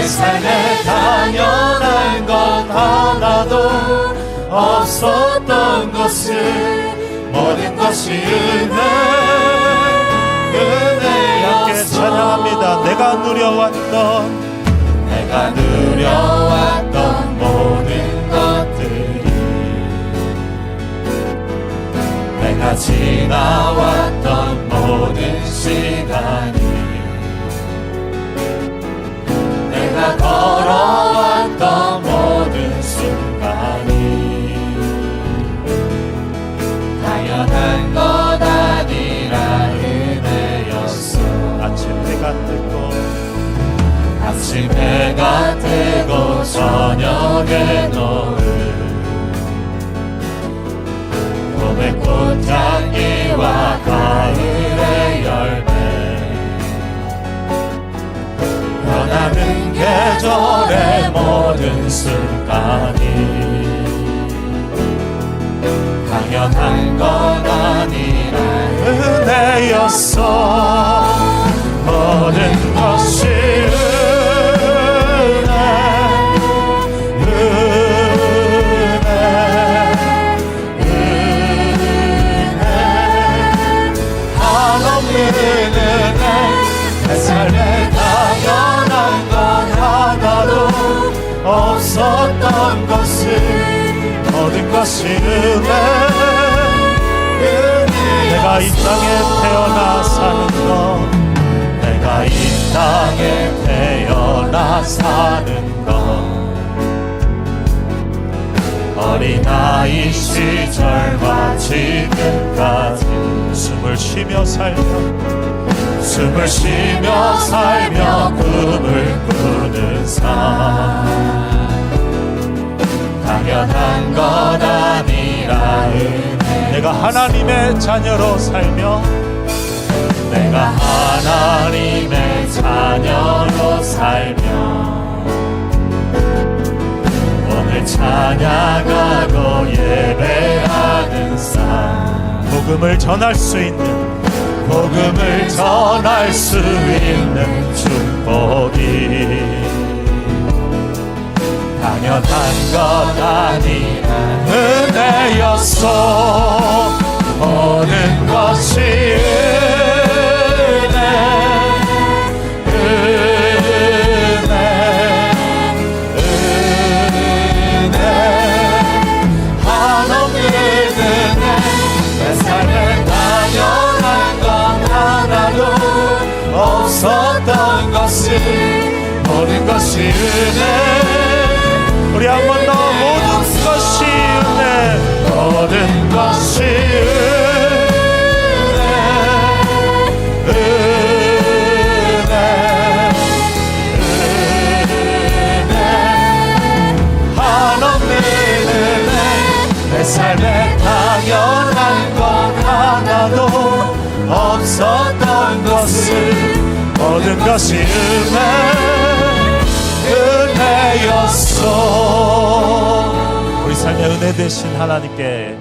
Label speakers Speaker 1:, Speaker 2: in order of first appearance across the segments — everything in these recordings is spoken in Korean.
Speaker 1: 삶에 당연한 건 하나도 없었던 것을 모든 것이 은혜였어.
Speaker 2: 함께 찬양합니다. 내가 누려왔던
Speaker 1: 모든 것들이, 내가 지나왔던 모든 시간이, 내가 걸어왔던 모든 순간이 당연한 것 아니라 은혜였어. 아침 해가 뜨고 저녁에 노을, 봄의 꽃향기와 가을의 열매, 변하는 계절의 모든 순간이 당연한 건 아니라 은혜였어. 모든 것이 내 삶에 당연한 건 하나도 없었던 것을 모든 것이 은혜.
Speaker 2: 내가 이 땅에 태어나 사는 것,
Speaker 1: 내가 이 땅에 태어나 사는 것, 어린아이 시절과 지금까지
Speaker 2: 숨을 쉬며 살며
Speaker 1: 꿈을 꾸는 삶, 당연한 것 아니라 은혜.
Speaker 2: 내가 하나님의 자녀로 살며 오늘 찬양하고 예배하는 삶, 복음을 전할 수 있는 축복이 당연한 것 아니라 은혜였어. 모든 것이 은혜, 한없는 은혜. 내 삶에 당연한 건 하나도 없었던 것을 모든 것이 은혜. 우리 한 번 더 모든 것이 은혜,
Speaker 1: 모든 것이 은혜, 한없는 은혜. 내 삶에 당연한 건 하나도 없었던 것을 모든 것이 은혜였어.
Speaker 2: 우리 삶의 은혜 되신 하나님께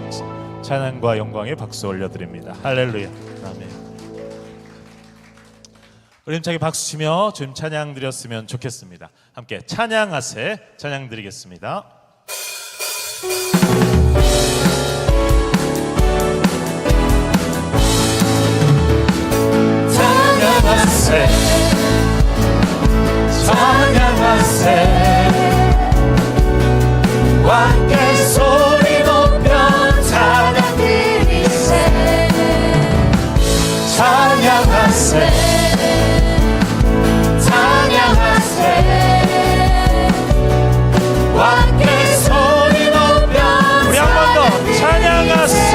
Speaker 2: 찬양과 영광의 박수 올려드립니다. 할렐루야. 아멘. 우리 힘차게 박수 치며 주님 찬양 드렸으면 좋겠습니다. 함께 찬양하세 찬양 드리겠습니다.
Speaker 1: 찬양하세 함께 소리 높여 찬양 드리세. 찬양하세 함께 소리 높여.
Speaker 2: 우리 한 번 더 찬양하세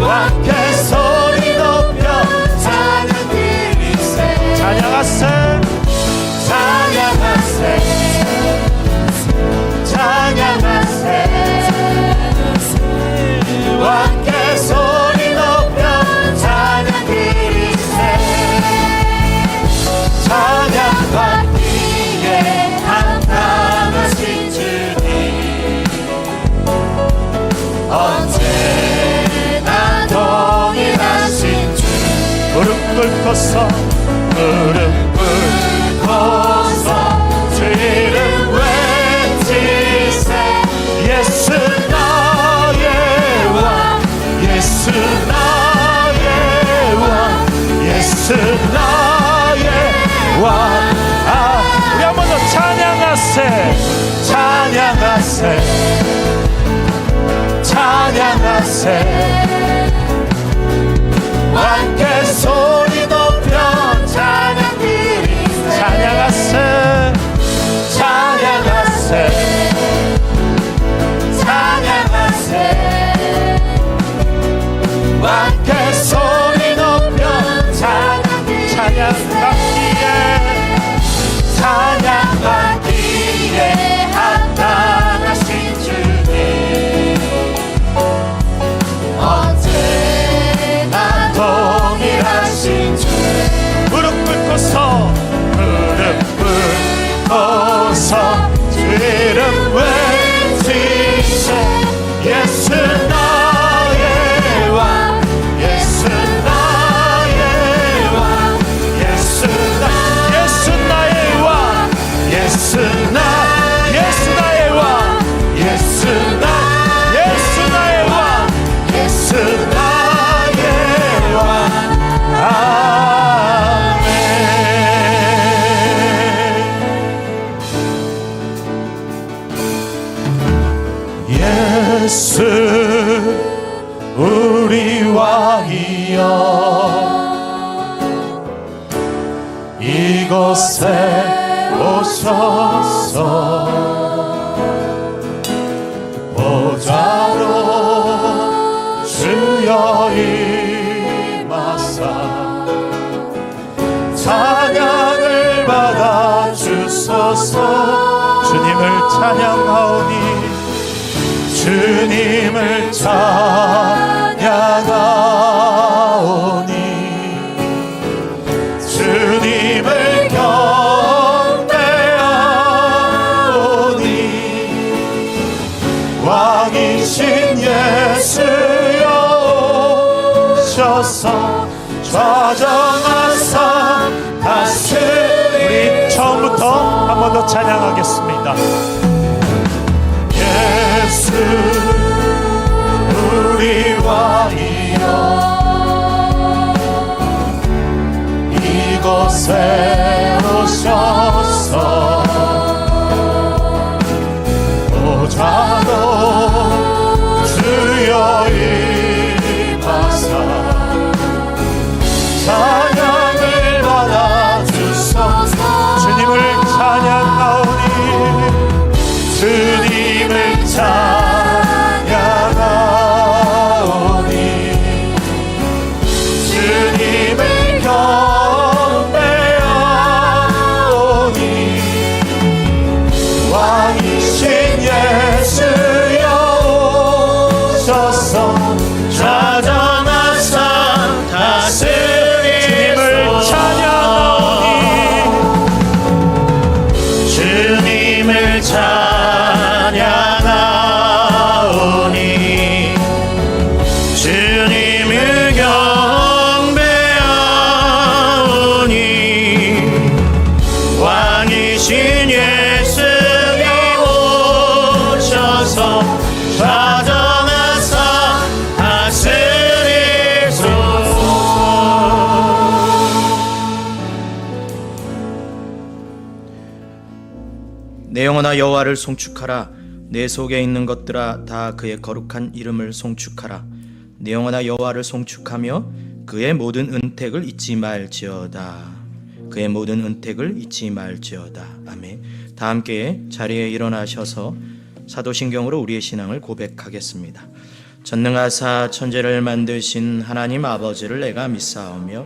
Speaker 1: 함께 소리 높여 찬양 드리세. 찬양하세
Speaker 2: 찬양하세 찬양하세 찬양하세 함께 소리 높여 찬양 드리세 찬양하세 찬양하세 찬양하세 함께 소리 높여 찬양받기에 찬양받기에 합당하신 주님 언제나 동일하신 주 무릎 꿇고서 주 이름 외치세 예수 나의 왕 예수 나의 왕 예수 나의 왕 예수 나의 왕 예수 나의 왕 예수 나의 왕 아멘. 예수 우리 왕이여 이곳에 오셔서 보좌로 주여 임하사 찬양을 받아 주소서 주님을 찬양하오니 주님을 찬양하오니 주님을 경배하오니 왕이신 예수여 오셔서 좌정하사 다스리 우리 처음부터 한 번 더 찬양하겠습니다. 예수 우리 왕이여 이곳에 오셔서 보좌로 주여 임하사 찬양을 받아 주소서 주님을 찬양하오니 주님을 찬양하오니 주님을 경배하오니 왕이신 예수여 오셔서 좌정하사 다스리 주님을 찬양하오니 주님을 찬양하오니 주님을 경배하오니 왕이신 예수님 오셔서 좌정하사 다스리소서.
Speaker 3: 내 영혼아 여호와를 송축하라. 내 속에 있는 것들아 다 그의 거룩한 이름을 송축하라. 내 영혼아 여호와를 송축하며 그의 모든 은택을 잊지 말지어다. 그의 모든 은택을 잊지 말지어다. 아멘. 다 함께 자리에 일어나셔서 사도신경으로 우리의 신앙을 고백하겠습니다. 전능하사 천지를 만드신 하나님 아버지를 내가 믿사오며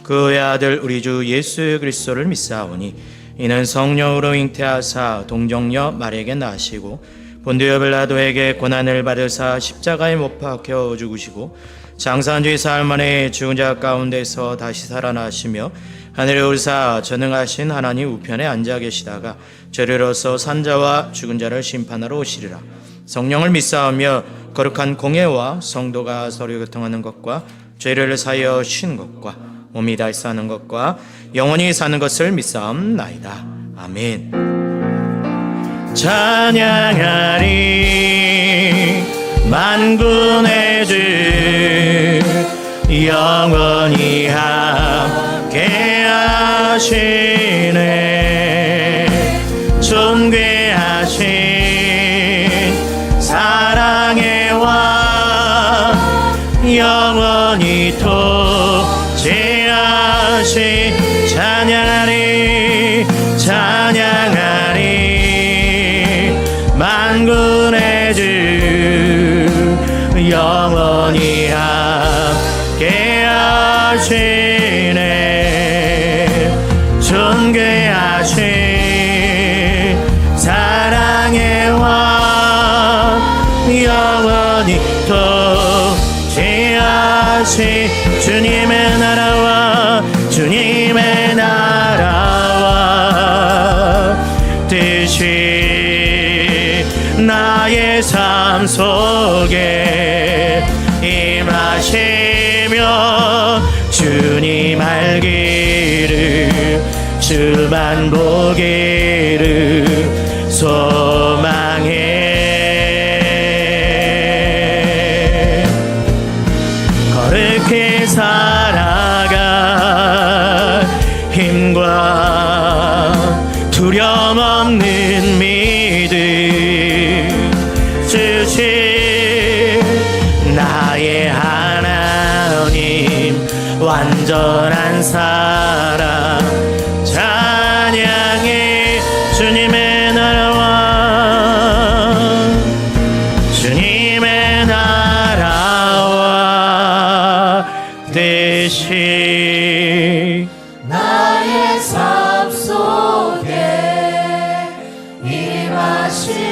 Speaker 3: 그의 아들 우리 주 예수 그리스도를 믿사오니 이는 성령으로 잉태하사 동정녀 마리아에게 나시고 본디오 빌라도에게 고난을 받으사 십자가에 못 박혀 죽으시고 장사한 지 사흘 만에 죽은 자 가운데서 다시 살아나시며 하늘에 오르사 전능하신 하나님 우편에 앉아 계시다가 저리로서 산자와 죽은 자를 심판하러 오시리라. 성령을 믿사오며 거룩한 공예와 성도가 서로 교통하는 것과 죄를 사하여 쉬는 것과 몸이 다시 사는 것과 영원히 사는 것을 믿사옵나이다. 아멘. 찬양하리 만군의 주 영원히 함께 하시네. 존귀 뜻이 나의 삶 속에 임하시며 주님 알기를 주만 보기를 소망해 거룩히 살아갈 힘과 두려움 없는 믿음 주신 나의 하나님 완전한 사랑 찬양해 주님의 나라와 주님의 나라와 뜻이
Speaker 1: 나의 삶 속에 임하시며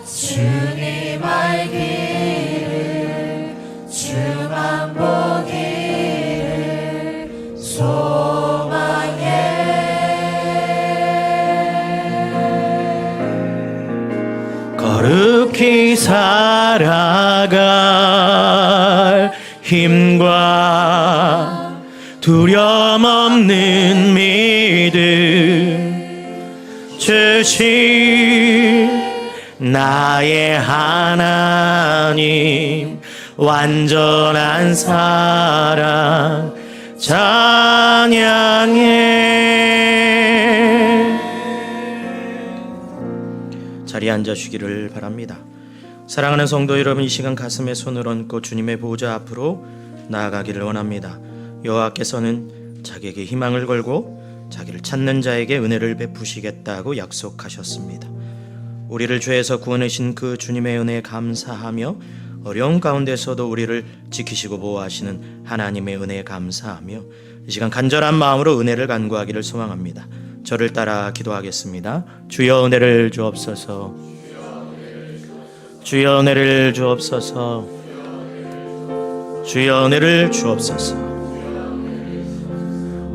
Speaker 1: 주님 알기를 주만 보기를 소망해
Speaker 3: 거룩히 살아갈 힘과 두려움 없는 믿음 주신 나의 하나님 완전한 사랑 찬양해 자리에 앉아주기를 바랍니다. 사랑하는 성도 여러분, 이 시간 가슴에 손을 얹고 주님의 보좌 앞으로 나아가기를 원합니다. 여호와께서는 자기에게 희망을 걸고 자기를 찾는 자에게 은혜를 베푸시겠다고 약속하셨습니다. 우리를 죄에서 구원하신 그 주님의 은혜에 감사하며 어려운 가운데서도 우리를 지키시고 보호하시는 하나님의 은혜에 감사하며 이 시간 간절한 마음으로 은혜를 간구하기를 소망합니다. 저를 따라 기도하겠습니다. 주여 은혜를 주옵소서. 주여 은혜를 주옵소서. 주여 은혜를 주옵소서.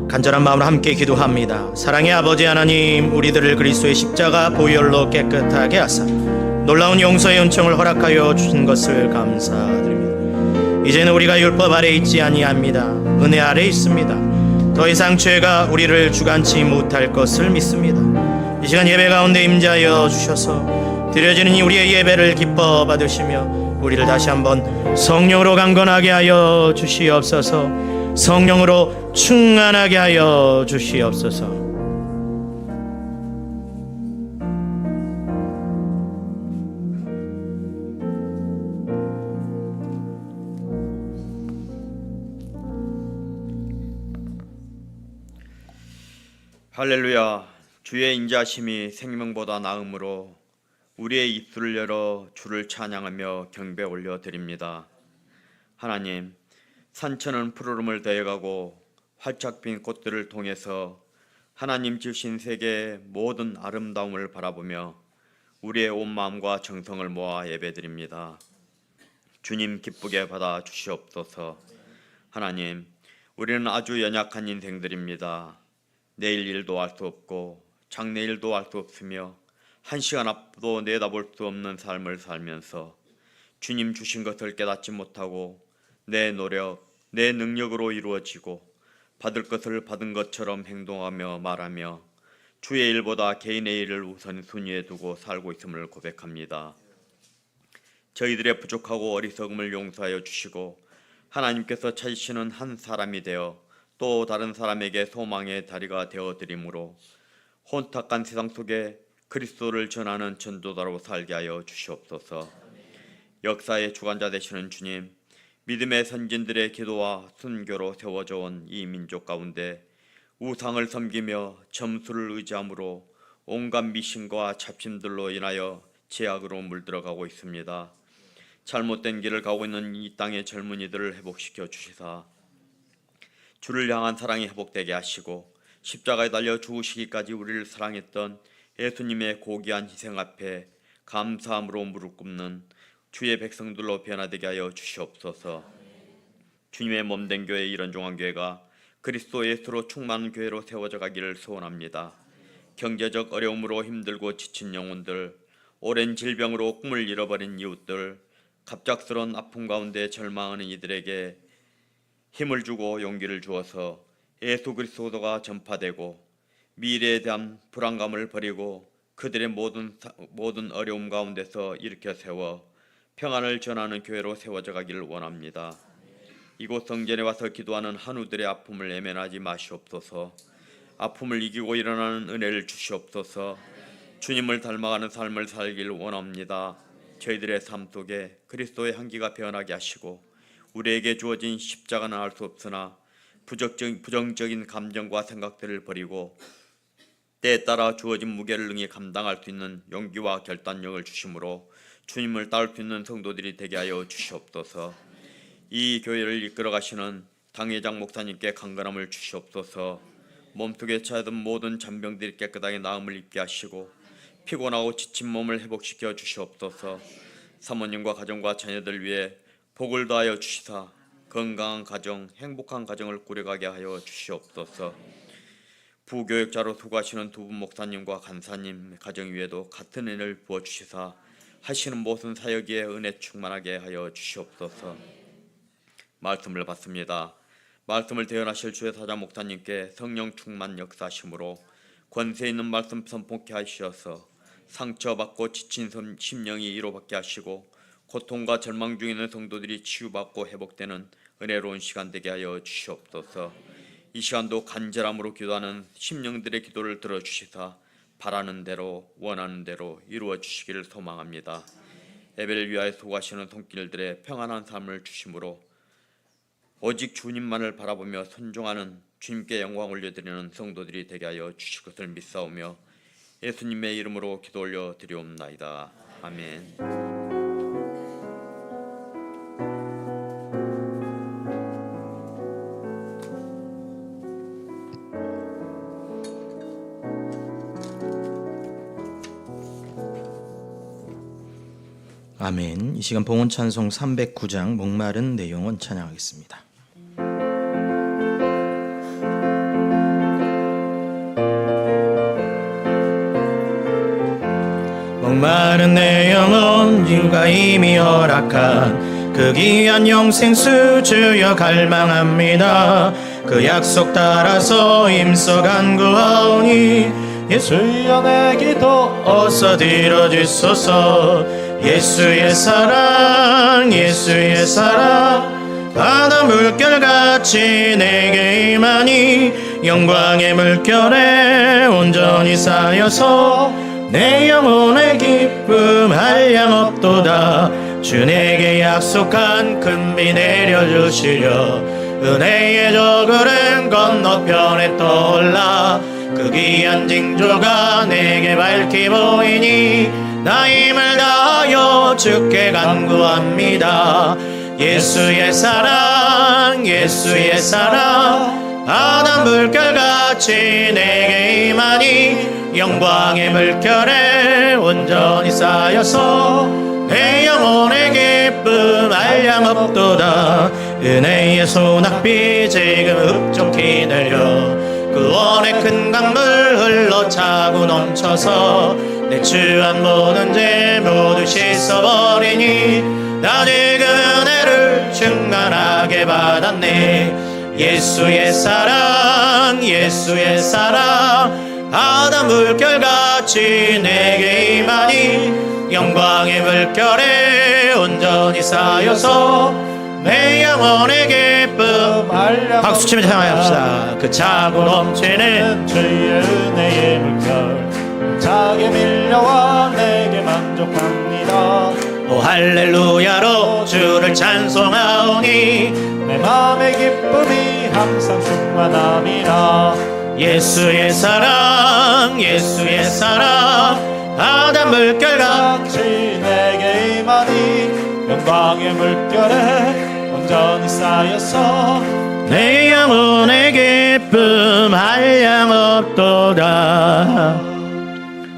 Speaker 3: 간절한 마음으로 함께 기도합니다. 사랑의 아버지 하나님, 우리들을 그리스도의 십자가 보혈로 깨끗하게 하사 놀라운 용서의 은총을 허락하여 주신 것을 감사드립니다. 이제는 우리가 율법 아래 있지 아니합니다. 은혜 아래 있습니다. 더 이상 죄가 우리를 주관치 못할 것을 믿습니다. 이 시간 예배 가운데 임재하여 주셔서 드려지는 이 우리의 예배를 기뻐 받으시며 우리를 다시 한번 성령으로 강건하게 하여 주시옵소서. 성령으로 충만하게 하여 주시옵소서.
Speaker 4: 할렐루야. 주의 인자심이 생명보다 나음으로 우리의 입술을 열어 주를 찬양하며 경배 올려드립니다. 하나님, 산천은 푸르름을 더해가고 활짝 핀 꽃들을 통해서 하나님 지으신 세계의 모든 아름다움을 바라보며 우리의 온 마음과 정성을 모아 예배드립니다. 주님 기쁘게 받아 주시옵소서. 하나님, 우리는 아주 연약한 인생들입니다. 내일 일도 알 수 없고 장래일도 알 수 없으며 한 시간 앞도 내다볼 수 없는 삶을 살면서 주님 주신 것을 깨닫지 못하고 내 노력, 내 능력으로 이루어지고 받을 것을 받은 것처럼 행동하며 말하며 주의 일보다 개인의 일을 우선순위에 두고 살고 있음을 고백합니다. 저희들의 부족하고 어리석음을 용서하여 주시고 하나님께서 찾으시는 한 사람이 되어 또 다른 사람에게 소망의 다리가 되어드림으로 혼탁한 세상 속에 그리스도를 전하는 전도자로 살게 하여 주시옵소서. 역사의 주관자 되시는 주님, 믿음의 선진들의 기도와 순교로 세워져 온 이 민족 가운데 우상을 섬기며 점수를 의지함으로 온갖 미신과 잡심들로 인하여 죄악으로 물들어가고 있습니다. 잘못된 길을 가고 있는 이 땅의 젊은이들을 회복시켜 주시사 주를 향한 사랑이 회복되게 하시고 십자가에 달려 죽으시기까지 우리를 사랑했던 예수님의 고귀한 희생 앞에 감사함으로 무릎 꿇는 주의 백성들로 변화되게 하여 주시옵소서. 주님의 몸된 교회 이런 종합교회가 그리스도 예수로 충만한 교회로 세워져 가기를 소원합니다. 경제적 어려움으로 힘들고 지친 영혼들, 오랜 질병으로 꿈을 잃어버린 이웃들, 갑작스러운 아픔 가운데 절망하는 이들에게 힘을 주고 용기를 주어서 예수 그리스도가 전파되고 미래에 대한 불안감을 버리고 그들의 모든 어려움 가운데서 일으켜 세워 평안을 전하는 교회로 세워져 가기를 원합니다. 이곳 성전에 와서 기도하는 한우들의 아픔을 애면하지 마시옵소서. 아픔을 이기고 일어나는 은혜를 주시옵소서. 주님을 닮아가는 삶을 살기를 원합니다. 저희들의 삶 속에 그리스도의 향기가 변하게 하시고 우리에게 주어진 십자가는 알 수 없으나 부정적인 감정과 생각들을 버리고 때에 따라 주어진 무게를 능히 감당할 수 있는 용기와 결단력을 주심으로 주님을 따를 수 있는 성도들이 되게 하여 주시옵소서. 이 교회를 이끌어 가시는 당회장 목사님께 강건함을 주시옵소서. 몸속에 차던 모든 잔병들이 깨끗하게 나음을 입게 하시고 피곤하고 지친 몸을 회복시켜 주시옵소서. 사모님과 가정과 자녀들 위해 복을 더하여 주시사 건강한 가정, 행복한 가정을 꾸려가게 하여 주시옵소서. 부교육자로 수고하시는 두 분 목사님과 간사님 가정 위에도 같은 은혜를 부어주시사 하시는 모든 사역에 은혜 충만하게 하여 주시옵소서. 말씀을 받습니다. 말씀을 대언하실 주의 사자 목사님께 성령 충만 역사하심으로 권세 있는 말씀 선포케 하시어서 상처받고 지친 심령이 위로받게 하시고 고통과 절망 중에 있는 성도들이 치유받고 회복되는 은혜로운 시간 되게 하여 주시옵소서. 이 시간도 간절함으로 기도하는 심령들의 기도를 들어주시사 바라는 대로 원하는 대로 이루어 주시기를 소망합니다. 예배를 위하여 수고하시는 손길들의 평안한 삶을 주심으로 오직 주님만을 바라보며 순종하는 주님께 영광 올려드리는 성도들이 되게 하여 주실 것을 믿사오며 예수님의 이름으로 기도 올려 드리옵나이다. 아멘.
Speaker 3: 아멘. 이 시간 봉헌 찬송 309장 목마른 내 영혼 찬양하겠습니다. 목마른 내 영혼 주가 이미 허락한 그 귀한 영생수 주여 갈망합니다. 그 약속 따라서 힘써 간구하오니
Speaker 1: 예수여 내 기도
Speaker 3: 어서 들어주소서. 예수의 사랑 예수의 사랑 바다 물결같이 내게 임하니 영광의 물결에 온전히 쌓여서 내 영혼의 기쁨 한량없도다. 주 내게 약속한 큰 비 내려주시려 은혜의 저그른 건너편에 떠올라 그 귀한 징조가 내게 밝히 보이니 나 힘을 다하여 주께 간구합니다. 예수의 사랑 예수의 사랑 바다 물결같이 내게 임하니 영광의 물결에 온전히 쌓여서 내 영혼의 기쁨 한량없도다. 은혜의 소낙비 지금 흡족히 내려 구원의 큰 강물 흘러 차고 넘쳐서 내 추한 모든 죄 모두 씻어버리니 나 지금 은혜를 충만하게 받았네. 예수의 사랑 예수의 사랑 바다 물결같이 내게 임하니 영광의 물결에 온전히 쌓여서 내 영혼의 기쁨 박수치며 찬양합시다. 그 차고 넘치는
Speaker 1: 주의 은혜의 물결 차게 밀려와 내게 만족합니다.
Speaker 3: 오 할렐루야로 주를 찬송하오니
Speaker 1: 내 맘의 기쁨이 항상 충만함이라.
Speaker 3: 예수의 사랑 예수의 사랑 바다 물결같이
Speaker 1: 내게 임하니 영광의 물결에 온전히 쌓여서
Speaker 3: 내 영혼의 기쁨 한량없도다.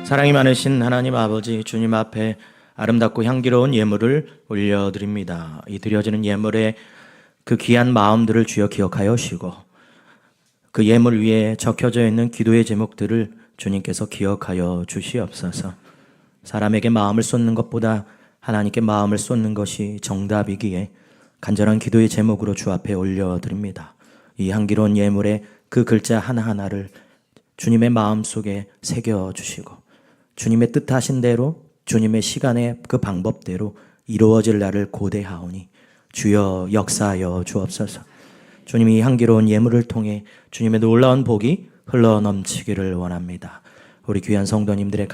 Speaker 3: 사랑이 많으신 하나님 아버지 주님 앞에 아름답고 향기로운 예물을 올려드립니다. 이 드려지는 예물에 그 귀한 마음들을 주여 기억하여 주시고 그 예물 위에 적혀져 있는 기도의 제목들을 주님께서 기억하여 주시옵소서. 사람에게 마음을 쏟는 것보다 하나님께 마음을 쏟는 것이 정답이기에 간절한 기도의 제목으로 주 앞에 올려드립니다. 이 향기로운 예물에 그 글자 하나하나를 주님의 마음속에 새겨주시고 주님의 뜻하신 대로 주님의 시간의 그 방법대로 이루어질 날을 고대하오니 주여 역사하여 주옵소서. 주님이 이 향기로운 예물을 통해 주님의 놀라운 복이 흘러넘치기를 원합니다. 우리 귀한 성도님들의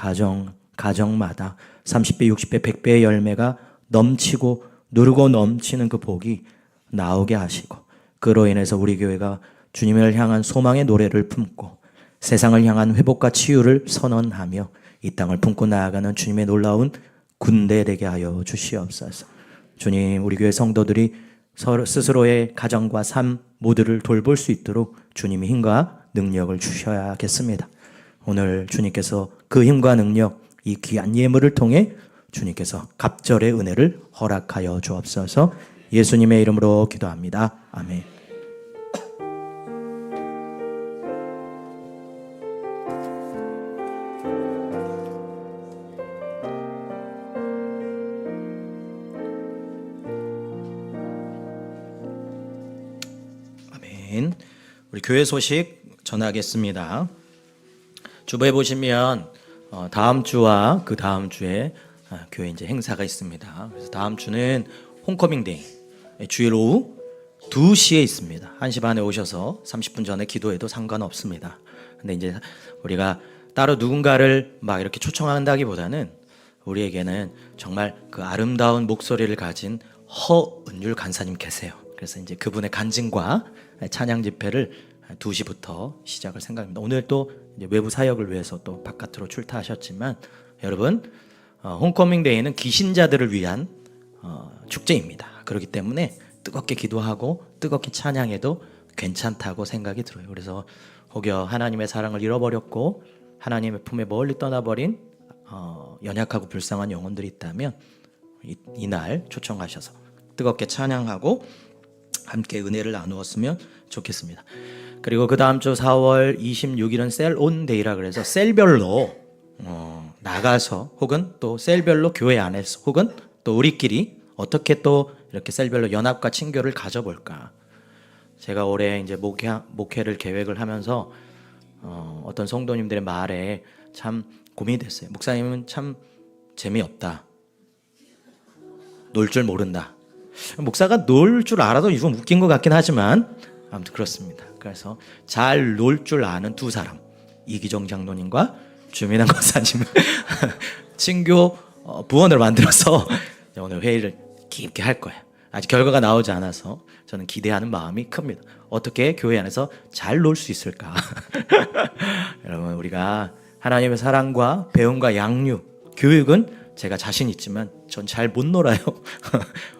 Speaker 3: 가정마다 30배, 60배, 100배의 열매가 넘치고 누르고 넘치는 그 복이 나오게 하시고 그로 인해서 우리 교회가 주님을 향한 소망의 노래를 품고 세상을 향한 회복과 치유를 선언하며 이 땅을 품고 나아가는 주님의 놀라운 군대 되게 하여 주시옵소서. 주님, 우리 교회 성도들이 스스로의 가정과 삶 모두를 돌볼 수 있도록 주님이 힘과 능력을 주셔야겠습니다. 오늘 주님께서 그 힘과 능력, 이 귀한 예물을 통해 주님께서 갑절의 은혜를 허락하여 주옵소서. 예수님의 이름으로 기도합니다. 아멘. 아멘. 우리 교회 소식 전하겠습니다. 주보에 보시면 다음 주와 그 다음 주에 교회 이제 행사가 있습니다. 그래서 다음 주는 홈커밍데이, 주일 오후 2시에 있습니다. 1시 반에 오셔서 30분 전에 기도해도 상관없습니다. 근데 이제 우리가 따로 누군가를 막 이렇게 초청한다기보다는 우리에게는 정말 그 아름다운 목소리를 가진 허은율 간사님 계세요. 그래서 이제 그분의 간증과 찬양 집회를 2시부터 시작을 생각합니다. 오늘 또 이제 외부 사역을 위해서 또 바깥으로 출타하셨지만 여러분, 홈커밍데이는 귀신자들을 위한 축제입니다. 그렇기 때문에 뜨겁게 기도하고 뜨겁게 찬양해도 괜찮다고 생각이 들어요. 그래서 혹여 하나님의 사랑을 잃어버렸고 하나님의 품에 멀리 떠나버린 연약하고 불쌍한 영혼들이 있다면 이날 초청하셔서 뜨겁게 찬양하고 함께 은혜를 나누었으면 좋겠습니다. 그리고 그 다음 주 4월 26일은 셀온데이라 그래서 셀별로 나가서 혹은 또 셀별로 교회 안에서 혹은 또 우리끼리 어떻게 또 이렇게 셀별로 연합과 친교를 가져볼까. 제가 올해 이제 목회를 계획을 하면서 어떤 성도님들의 말에 참 고민이 됐어요. 목사님은 참 재미없다. 놀 줄 모른다. 목사가 놀 줄 알아도 이건 웃긴 것 같긴 하지만 아무튼 그렇습니다. 그래서 잘 놀 줄 아는 두 사람, 이기정 장로님과 주민환 권사님을 친교 부원을 만들어서 오늘 회의를 깊게 할 거예요. 아직 결과가 나오지 않아서 저는 기대하는 마음이 큽니다. 어떻게 교회 안에서 잘 놀 수 있을까? 여러분, 우리가 하나님의 사랑과 배움과 양육, 교육은 제가 자신 있지만 전 잘 못 놀아요.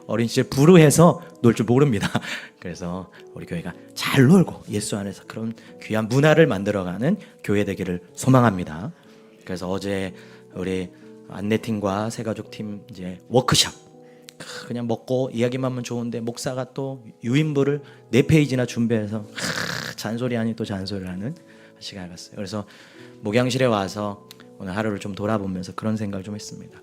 Speaker 3: 어린 시절 불우해서 놀 줄 모릅니다. 그래서 우리 교회가 잘 놀고 예수 안에서 그런 귀한 문화를 만들어가는 교회 되기를 소망합니다. 그래서 어제 우리 안내팀과 새가족팀 이제 워크숍, 그냥 먹고 이야기만 하면 좋은데 목사가 또 유인부를 4페이지나 준비해서 잔소리 아니 또 잔소리를 하는 시간을 갖었어요. 그래서 목양실에 와서 오늘 하루를 좀 돌아보면서 그런 생각을 좀 했습니다.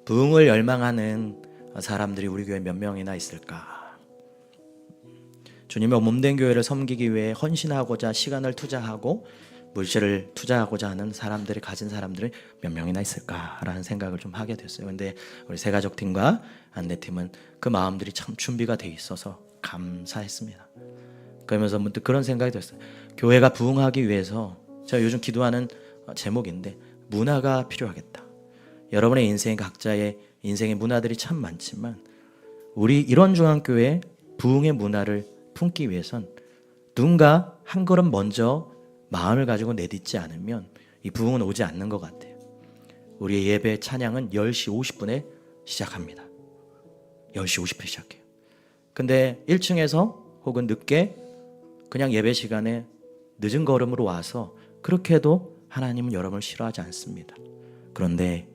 Speaker 3: 부흥을 열망하는 사람들이 우리 교회에 몇 명이나 있을까? 주님의 몸된 교회를 섬기기 위해 헌신하고자 시간을 투자하고 물질을 투자하고자 하는 사람들이 가진 사람들이 몇 명이나 있을까라는 생각을 좀 하게 됐어요. 근데 우리 새가족팀과 안내팀은 그 마음들이 참 준비가 돼 있어서 감사했습니다. 그러면서 문득 그런 생각이 들었어요. 교회가 부흥하기 위해서 제가 요즘 기도하는 제목인데 문화가 필요하겠다. 여러분의 인생 각자의 인생의 문화들이 참 많지만 우리 이런 중앙교회 부흥의 문화를 품기 위해선 누군가 한 걸음 먼저 마음을 가지고 내딛지 않으면 이 부흥은 오지 않는 것 같아요. 우리의 예배 찬양은 10시 50분에 시작합니다. 10시 50분에 시작해요. 근데 1층에서 혹은 늦게 그냥 예배 시간에 늦은 걸음으로 와서 그렇게 해도 하나님은 여러분을 싫어하지 않습니다. 그런데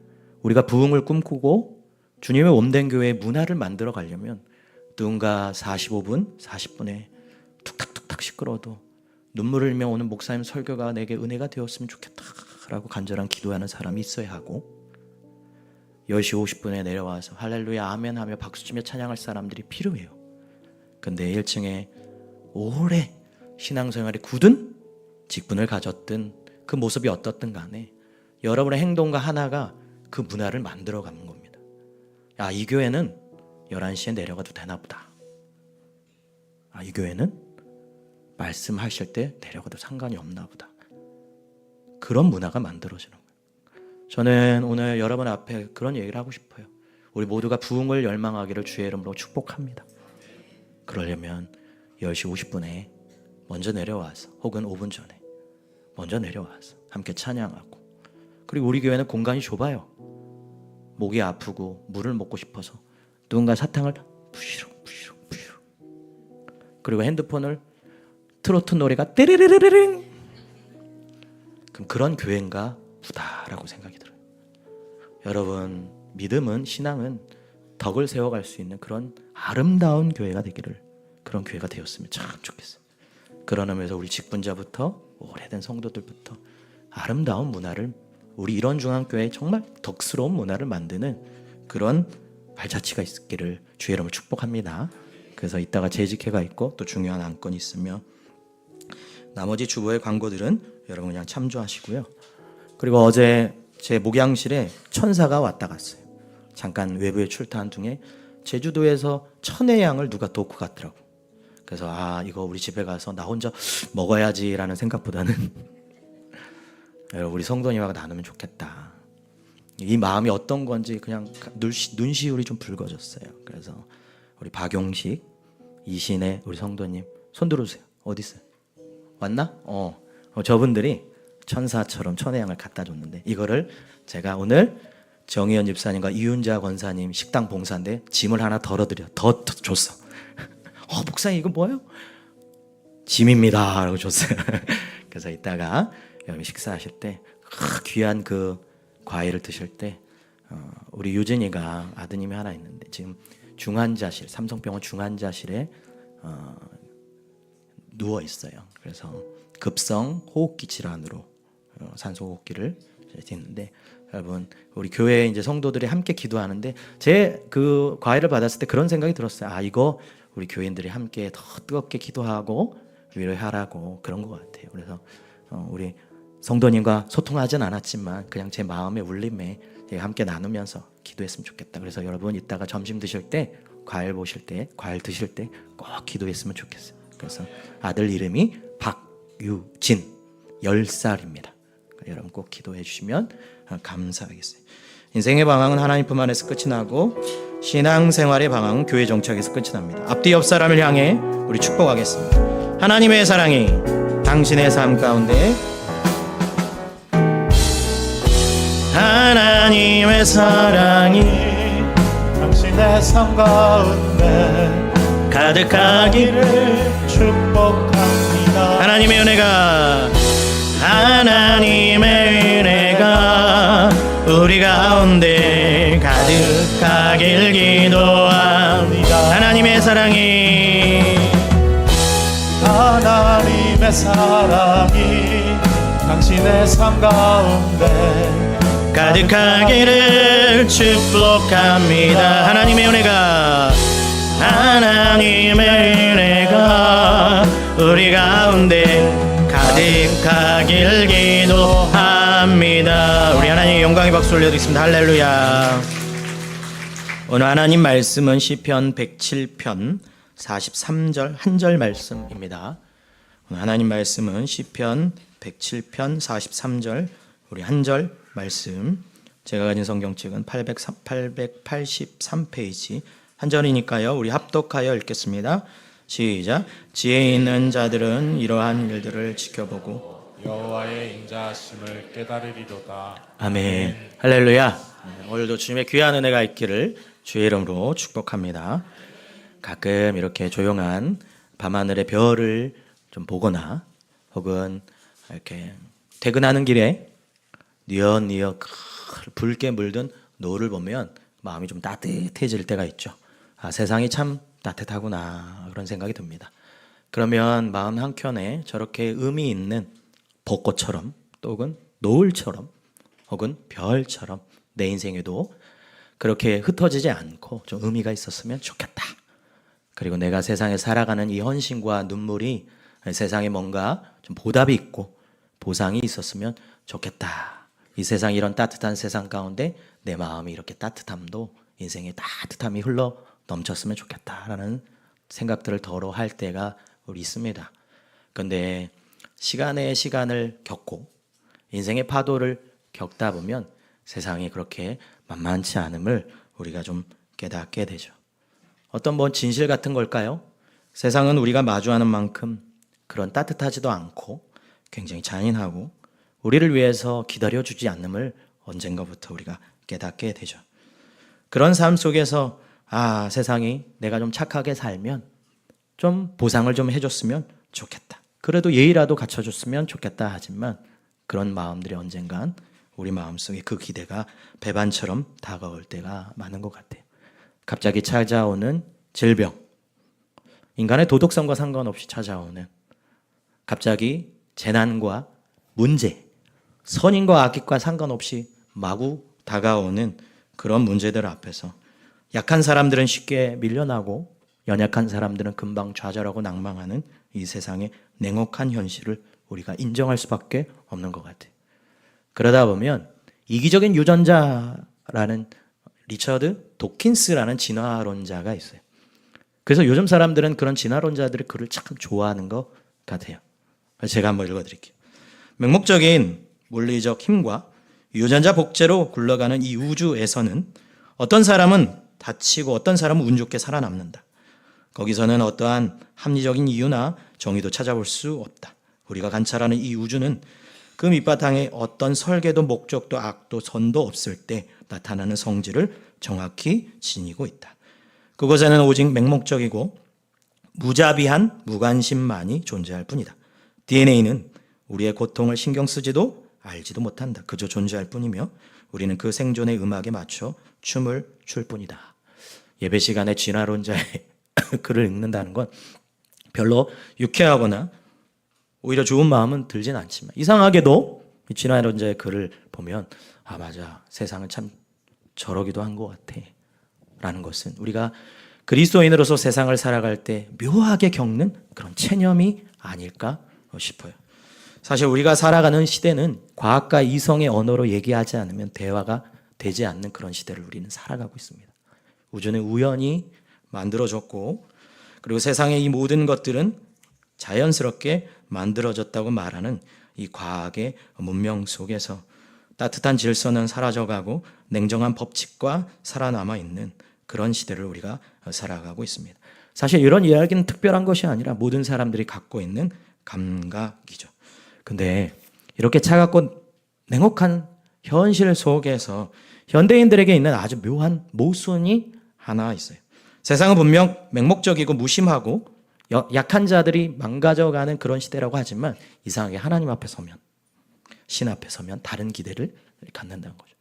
Speaker 3: 우리가 부흥을 꿈꾸고 주님의 몸된 교회의 문화를 만들어 가려면 누군가 45분, 40분에 툭탁툭탁 시끄러워도 눈물을 흘리며 오는 목사님 설교가 내게 은혜가 되었으면 좋겠다. 라고 간절한 기도하는 사람이 있어야 하고 10시 50분에 내려와서 할렐루야 아멘 하며 박수치며 찬양할 사람들이 필요해요. 근데 1층에 오래 신앙생활에 굳은 직분을 가졌든 그 모습이 어떻든 간에 여러분의 행동과 하나가 그 문화를 만들어가는 겁니다. 아, 이 교회는 11시에 내려가도 되나 보다. 아, 이 교회는 말씀하실 때 내려가도 상관이 없나 보다. 그런 문화가 만들어지는 거예요. 저는 오늘 여러분 앞에 그런 얘기를 하고 싶어요. 우리 모두가 부흥을 열망하기를 주의 이름으로 축복합니다. 그러려면 10시 50분에 먼저 내려와서 혹은 5분 전에 먼저 내려와서 함께 찬양하고, 그리고 우리 교회는 공간이 좁아요. 목이 아프고 물을 먹고 싶어서 누군가 사탕을 부시룩 부시룩 부시룩, 그리고 핸드폰을 트로트 노래가 떼르르르르, 그럼 그런 교회인가 보다라고 생각이 들어요. 여러분, 믿음은, 신앙은 덕을 세워갈 수 있는 그런 아름다운 교회가 되기를, 그런 교회가 되었으면 참 좋겠어요. 그런 의미에서 우리 직분자부터 오래된 성도들부터 아름다운 문화를, 우리 이런 중앙교회에 정말 덕스러운 문화를 만드는 그런 발자취가 있기를 주의 이름으로 축복합니다. 그래서 이따가 재직회가 있고 또 중요한 안건이 있으며 나머지 주보의 광고들은 여러분 그냥 참조하시고요. 그리고 어제 제 목양실에 천사가 왔다 갔어요. 잠깐 외부에 출타한 중에 제주도에서 천혜향을 누가 놓고 갔더라고. 그래서 아, 이거 우리 집에 가서 나 혼자 먹어야지라는 생각보다는 우리 성도님하고 나누면 좋겠다. 이 마음이 어떤 건지 그냥 눈시울이 좀 붉어졌어요. 그래서 우리 박용식 이신의 우리 성도님 손 들어주세요. 어디 있어요? 왔나? 저분들이 천사처럼 천혜향을 갖다 줬는데 이거를 제가 오늘 정의연 집사님과 이윤자 권사님 식당 봉사인데 짐을 하나 더 줬어. 목사님 이거 뭐예요? 짐입니다 라고 줬어요. 그래서 이따가 여러분 식사하실 때 귀한 그 과일을 드실 때 우리 유진이가 아드님이 하나 있는데 지금 중환자실, 삼성병원 중환자실에 누워 있어요. 그래서 급성 호흡기 질환으로 산소 호흡기를 했는데, 여러분 우리 교회 이제 성도들이 함께 기도하는데 제 그 과일을 받았을 때 그런 생각이 들었어요. 아, 이거 우리 교인들이 함께 더 뜨겁게 기도하고 위로하라고 그런 것 같아요. 그래서 우리 성도님과 소통하진 않았지만 그냥 제 마음의 울림에 함께 나누면서 기도했으면 좋겠다. 그래서 여러분 이따가 점심 드실 때, 과일 보실 때, 과일 드실 때 꼭 기도했으면 좋겠어요. 그래서 아들 이름이 박유진 10살입니다. 여러분 꼭 기도해 주시면 감사하겠어요. 인생의 방황은 하나님 품 안에서 끝이 나고 신앙생활의 방황은 교회 정착에서 끝이 납니다. 앞뒤 옆 사람을 향해 우리 축복하겠습니다. 하나님의 사랑이 당신의 삶 가운데, 하나님의 사랑이
Speaker 1: 당신의 삶 가운데
Speaker 3: 가득하기를
Speaker 1: 축복합니다.
Speaker 3: 하나님의 은혜가 우리 가운데 가득하길 기도합니다. 하나님의 사랑이
Speaker 1: 당신의 삶 가운데
Speaker 3: 가득하기를 축복합니다. 하나님의 은혜가 우리 가운데 가득하길 기도합니다. 우리 하나님 영광의 박수 올려드리겠습니다. 할렐루야. 오늘 하나님 말씀은 시편 107편 43절 한 절 말씀입니다. 오늘 하나님 말씀은 시편 107편 43절 우리 한 절 말씀, 제가 가진 성경책은 883페이지 한 절이니까요. 우리 합독하여 읽겠습니다. 시작. 지혜 있는 자들은 이러한 일들을 지켜보고
Speaker 1: 여호와의 인자하심을 깨달으리로다.
Speaker 3: 아멘. 할렐루야. 오늘도 주님의 귀한 은혜가 있기를 주의 이름으로 축복합니다. 가끔 이렇게 조용한 밤하늘의 별을 좀 보거나 혹은 이렇게 퇴근하는 길에 뉘엿뉘엿 붉게 물든 노을을 보면 마음이 좀 따뜻해질 때가 있죠. 아, 세상이 참 따뜻하구나 그런 생각이 듭니다. 그러면 마음 한켠에 저렇게 의미 있는 벚꽃처럼 또 혹은 노을처럼 혹은 별처럼 내 인생에도 그렇게 흩어지지 않고 좀 의미가 있었으면 좋겠다. 그리고 내가 세상에 살아가는 이 헌신과 눈물이 세상에 뭔가 좀 보답이 있고 보상이 있었으면 좋겠다. 이 세상, 이런 따뜻한 세상 가운데 내 마음이 이렇게 따뜻함도, 인생의 따뜻함이 흘러 넘쳤으면 좋겠다라는 생각들을 더러 할 때가 우리 있습니다. 그런데 시간의 시간을 겪고 인생의 파도를 겪다 보면 세상이 그렇게 만만치 않음을 우리가 좀 깨닫게 되죠. 어떤 진실 같은 걸까요? 세상은 우리가 마주하는 만큼 그런 따뜻하지도 않고 굉장히 잔인하고 우리를 위해서 기다려주지 않음을 언젠가부터 우리가 깨닫게 되죠. 그런 삶 속에서 세상이 내가 좀 착하게 살면 좀 보상을 좀 해줬으면 좋겠다. 그래도 예의라도 갖춰줬으면 좋겠다 하지만 그런 마음들이 언젠간 우리 마음속에 그 기대가 배반처럼 다가올 때가 많은 것 같아요. 갑자기 찾아오는 질병, 인간의 도덕성과 상관없이 찾아오는 갑자기 재난과 문제, 선인과 악과 상관없이 마구 다가오는 그런 문제들 앞에서 약한 사람들은 쉽게 밀려나고 연약한 사람들은 금방 좌절하고 낭망하는 이 세상의 냉혹한 현실을 우리가 인정할 수밖에 없는 것 같아요. 그러다 보면 이기적인 유전자라는 리처드 도킨스라는 진화론자가 있어요. 그래서 요즘 사람들은 그런 진화론자들의 글을 참 좋아하는 것 같아요. 제가 한번 읽어드릴게요. 맹목적인 물리적 힘과 유전자 복제로 굴러가는 이 우주에서는 어떤 사람은 다치고 어떤 사람은 운 좋게 살아남는다. 거기서는 어떠한 합리적인 이유나 정의도 찾아볼 수 없다. 우리가 관찰하는 이 우주는 그 밑바탕에 어떤 설계도 목적도 악도 선도 없을 때 나타나는 성질을 정확히 지니고 있다. 그곳에는 오직 맹목적이고 무자비한 무관심만이 존재할 뿐이다. DNA는 우리의 고통을 신경 쓰지도 알지도 못한다. 그저 존재할 뿐이며 우리는 그 생존의 음악에 맞춰 춤을 출 뿐이다. 예배 시간에 진화론자의 글을 읽는다는 건 별로 유쾌하거나 오히려 좋은 마음은 들진 않지만 이상하게도 이 진화론자의 글을 보면 맞아, 세상은 참 저러기도 한 것 같아 라는 것은 우리가 그리스도인으로서 세상을 살아갈 때 묘하게 겪는 그런 체념이 아닐까 싶어요. 사실 우리가 살아가는 시대는 과학과 이성의 언어로 얘기하지 않으면 대화가 되지 않는 그런 시대를 우리는 살아가고 있습니다. 우주는 우연히 만들어졌고 그리고 세상의 이 모든 것들은 자연스럽게 만들어졌다고 말하는 이 과학의 문명 속에서 따뜻한 질서는 사라져가고 냉정한 법칙과 살아남아 있는 그런 시대를 우리가 살아가고 있습니다. 사실 이런 이야기는 특별한 것이 아니라 모든 사람들이 갖고 있는 감각이죠. 근데 이렇게 차갑고 냉혹한 현실 속에서 현대인들에게 있는 아주 묘한 모순이 하나 있어요. 세상은 분명 맹목적이고 무심하고 약한 자들이 망가져가는 그런 시대라고 하지만 이상하게 하나님 앞에 서면, 신 앞에 서면 다른 기대를 갖는다는 거죠.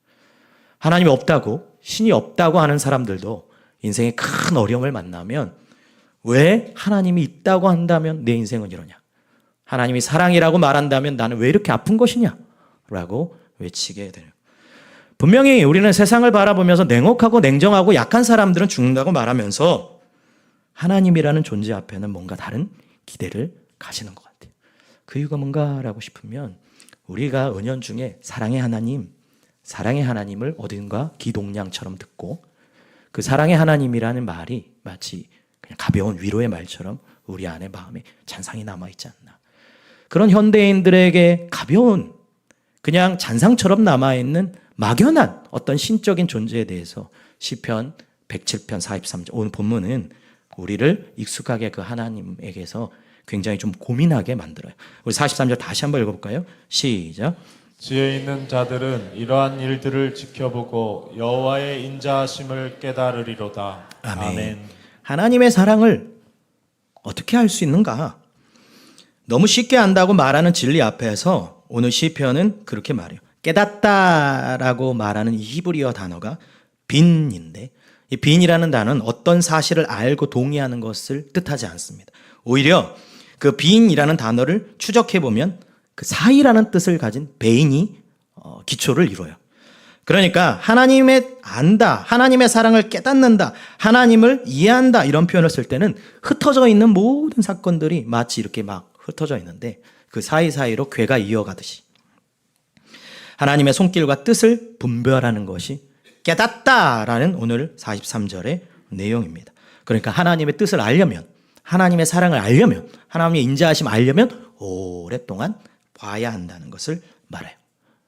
Speaker 3: 하나님이 없다고, 신이 없다고 하는 사람들도 인생의 큰 어려움을 만나면 왜 하나님이 있다고 한다면 내 인생은 이러냐? 하나님이 사랑이라고 말한다면 나는 왜 이렇게 아픈 것이냐? 라고 외치게 돼요. 분명히 우리는 세상을 바라보면서 냉혹하고 냉정하고 약한 사람들은 죽는다고 말하면서 하나님이라는 존재 앞에는 뭔가 다른 기대를 가지는 것 같아요. 그 이유가 뭔가라고 싶으면 우리가 은연중에 사랑의 하나님을 어딘가 기동량처럼 듣고 그 사랑의 하나님이라는 말이 마치 그냥 가벼운 위로의 말처럼 우리 안에 마음에 잔상이 남아있지 않나. 그런 현대인들에게 가벼운 그냥 잔상처럼 남아있는 막연한 어떤 신적인 존재에 대해서 시편 107편 43절 오늘 본문은 우리를 익숙하게 그 하나님에게서 굉장히 좀 고민하게 만들어요. 우리 43절 다시 한번 읽어볼까요? 시작.
Speaker 1: 지혜 있는 자들은 이러한 일들을 지켜보고 여호와의 인자하심을 깨달으리로다.
Speaker 3: 아멘. 하나님의 사랑을 어떻게 알 수 있는가? 너무 쉽게 안다고 말하는 진리 앞에서 오늘 시편은 그렇게 말해요. 깨닫다라고 말하는 이 히브리어 단어가 빈인데 이 빈이라는 단어는 어떤 사실을 알고 동의하는 것을 뜻하지 않습니다. 오히려 그 빈이라는 단어를 추적해 보면 그 사이라는 뜻을 가진 베인이 기초를 이루어요. 그러니까 하나님의 안다, 하나님의 사랑을 깨닫는다, 하나님을 이해한다 이런 표현을 쓸 때는 흩어져 있는 모든 사건들이 마치 이렇게 막 흩어져 있는데 그 사이사이로 궤가 이어가듯이 하나님의 손길과 뜻을 분별하는 것이 깨닫다라는 오늘 43절의 내용입니다. 그러니까 하나님의 뜻을 알려면, 하나님의 사랑을 알려면, 하나님의 인자하심 알려면 오랫동안 봐야 한다는 것을 말해요.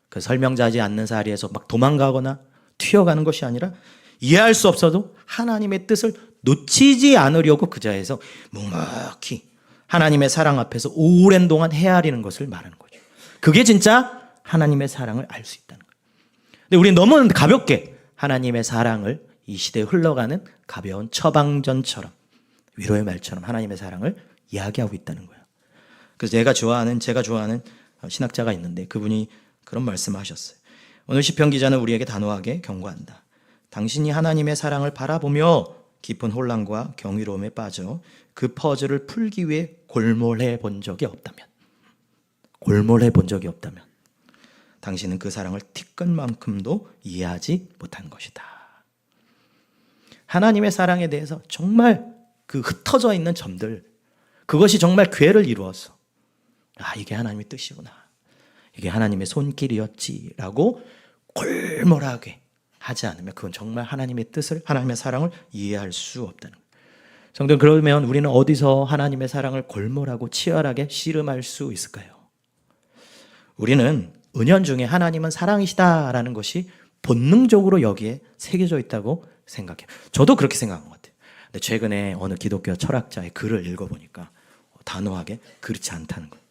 Speaker 3: 그 설명자지 않는 자리에서 막 도망가거나 튀어가는 것이 아니라 이해할 수 없어도 하나님의 뜻을 놓치지 않으려고 그 자리에서 묵묵히 하나님의 사랑 앞에서 오랜 동안 헤아리는 것을 말하는 거죠. 그게 진짜 하나님의 사랑을 알 수 있다는 거예요. 근데 우리는 너무 가볍게 하나님의 사랑을 이 시대에 흘러가는 가벼운 처방전처럼 위로의 말처럼 하나님의 사랑을 이야기하고 있다는 거예요. 그래서 제가 좋아하는 신학자가 있는데 그분이 그런 말씀을 하셨어요. 오늘 시편 기자는 우리에게 단호하게 경고한다. 당신이 하나님의 사랑을 바라보며 깊은 혼란과 경이로움에 빠져 그 퍼즐을 풀기 위해 골몰해 본 적이 없다면 당신은 그 사랑을 티끌만큼도 이해하지 못한 것이다. 하나님의 사랑에 대해서 정말 그 흩어져 있는 점들, 그것이 정말 궤를 이루어서 이게 하나님의 뜻이구나, 이게 하나님의 손길이었지라고 골몰하게 하지 않으면 그건 정말 하나님의 뜻을, 하나님의 사랑을 이해할 수 없다는 거예요. 성도는 그러면 우리는 어디서 하나님의 사랑을 골몰하고 치열하게 씨름할 수 있을까요? 우리는 은연중에 하나님은 사랑이시다라는 것이 본능적으로 여기에 새겨져 있다고 생각해요. 저도 그렇게 생각한 것 같아요. 근데 최근에 어느 기독교 철학자의 글을 읽어보니까 단호하게 그렇지 않다는 거예요.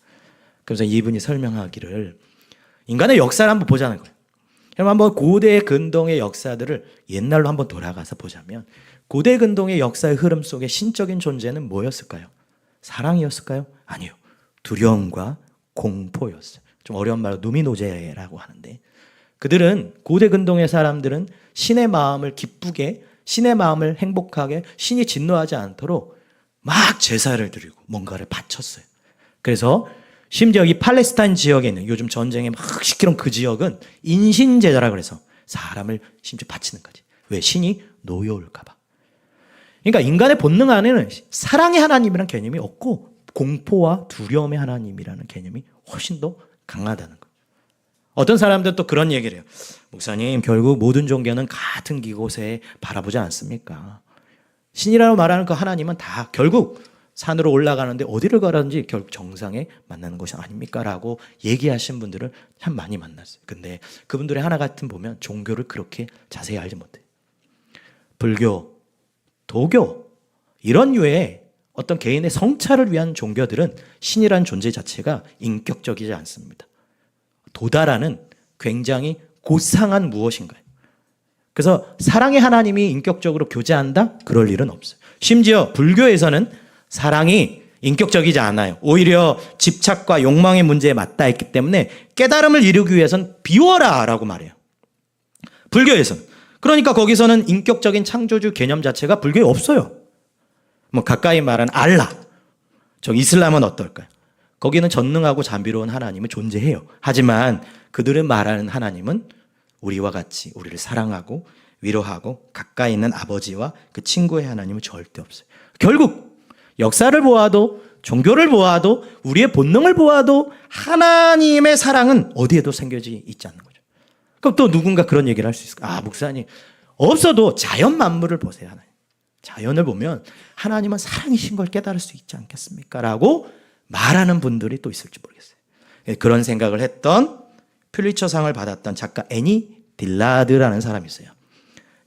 Speaker 3: 그래서 이분이 설명하기를 인간의 역사를 한번 보자는 거예요. 그럼 한번 고대 근동의 역사들을 옛날로 한번 돌아가서 보자면 고대 근동의 역사의 흐름 속에 신적인 존재는 뭐였을까요? 사랑이었을까요? 아니요. 두려움과 공포였어요. 좀 어려운 말로 누미노제라고 하는데 그들은 고대 근동의 사람들은 신의 마음을 기쁘게, 신의 마음을 행복하게, 신이 진노하지 않도록 막 제사를 드리고 뭔가를 바쳤어요. 그래서 심지어 이 팔레스타인 지역에 있는 요즘 전쟁에 막 시끄러운 그 지역은 인신제사라 그래서 사람을 심지어 바치는까지. 왜? 신이 노여울까 봐. 그러니까 인간의 본능 안에는 사랑의 하나님이라는 개념이 없고 공포와 두려움의 하나님이라는 개념이 훨씬 더 강하다는 거예요. 어떤 사람들은 또 그런 얘기를 해요. 목사님, 결국 모든 종교는 같은 곳에 바라보지 않습니까? 신이라고 말하는 그 하나님은 다 결국 산으로 올라가는데 어디를 가라든지 결국 정상에 만나는 것이 아닙니까? 라고 얘기하신 분들을 참 많이 만났어요. 근데 그분들의 하나 같은 보면 종교를 그렇게 자세히 알지 못해요. 불교, 도교 이런 류의 어떤 개인의 성찰을 위한 종교들은 신이라는 존재 자체가 인격적이지 않습니다. 도다라는 굉장히 고상한 무엇인가요? 그래서 사랑의 하나님이 인격적으로 교제한다? 그럴 일은 없어요. 심지어 불교에서는 사랑이 인격적이지 않아요. 오히려 집착과 욕망의 문제에 맞닿아 있기 때문에 깨달음을 이루기 위해서는 비워라 라고 말해요. 불교에서는. 그러니까 거기서는 인격적인 창조주 개념 자체가 불교에 없어요. 뭐 가까이 말하는 알라. 저 이슬람은 어떨까요? 거기는 전능하고 자비로운 하나님은 존재해요. 하지만 그들은 말하는 하나님은 우리와 같이 우리를 사랑하고 위로하고 가까이 있는 아버지와 그 친구의 하나님은 절대 없어요. 결국 역사를 보아도 종교를 보아도 우리의 본능을 보아도 하나님의 사랑은 어디에도 생겨지 있지 않는 거죠. 그럼 또 누군가 그런 얘기를 할 수 있을까? 목사님, 없어도 자연 만물을 보세요. 하나님. 자연을 보면 하나님은 사랑이신 걸 깨달을 수 있지 않겠습니까? 라고 말하는 분들이 또 있을지 모르겠어요. 그런 생각을 했던 퓰리처상을 받았던 작가 애니 딜라드라는 사람이 있어요.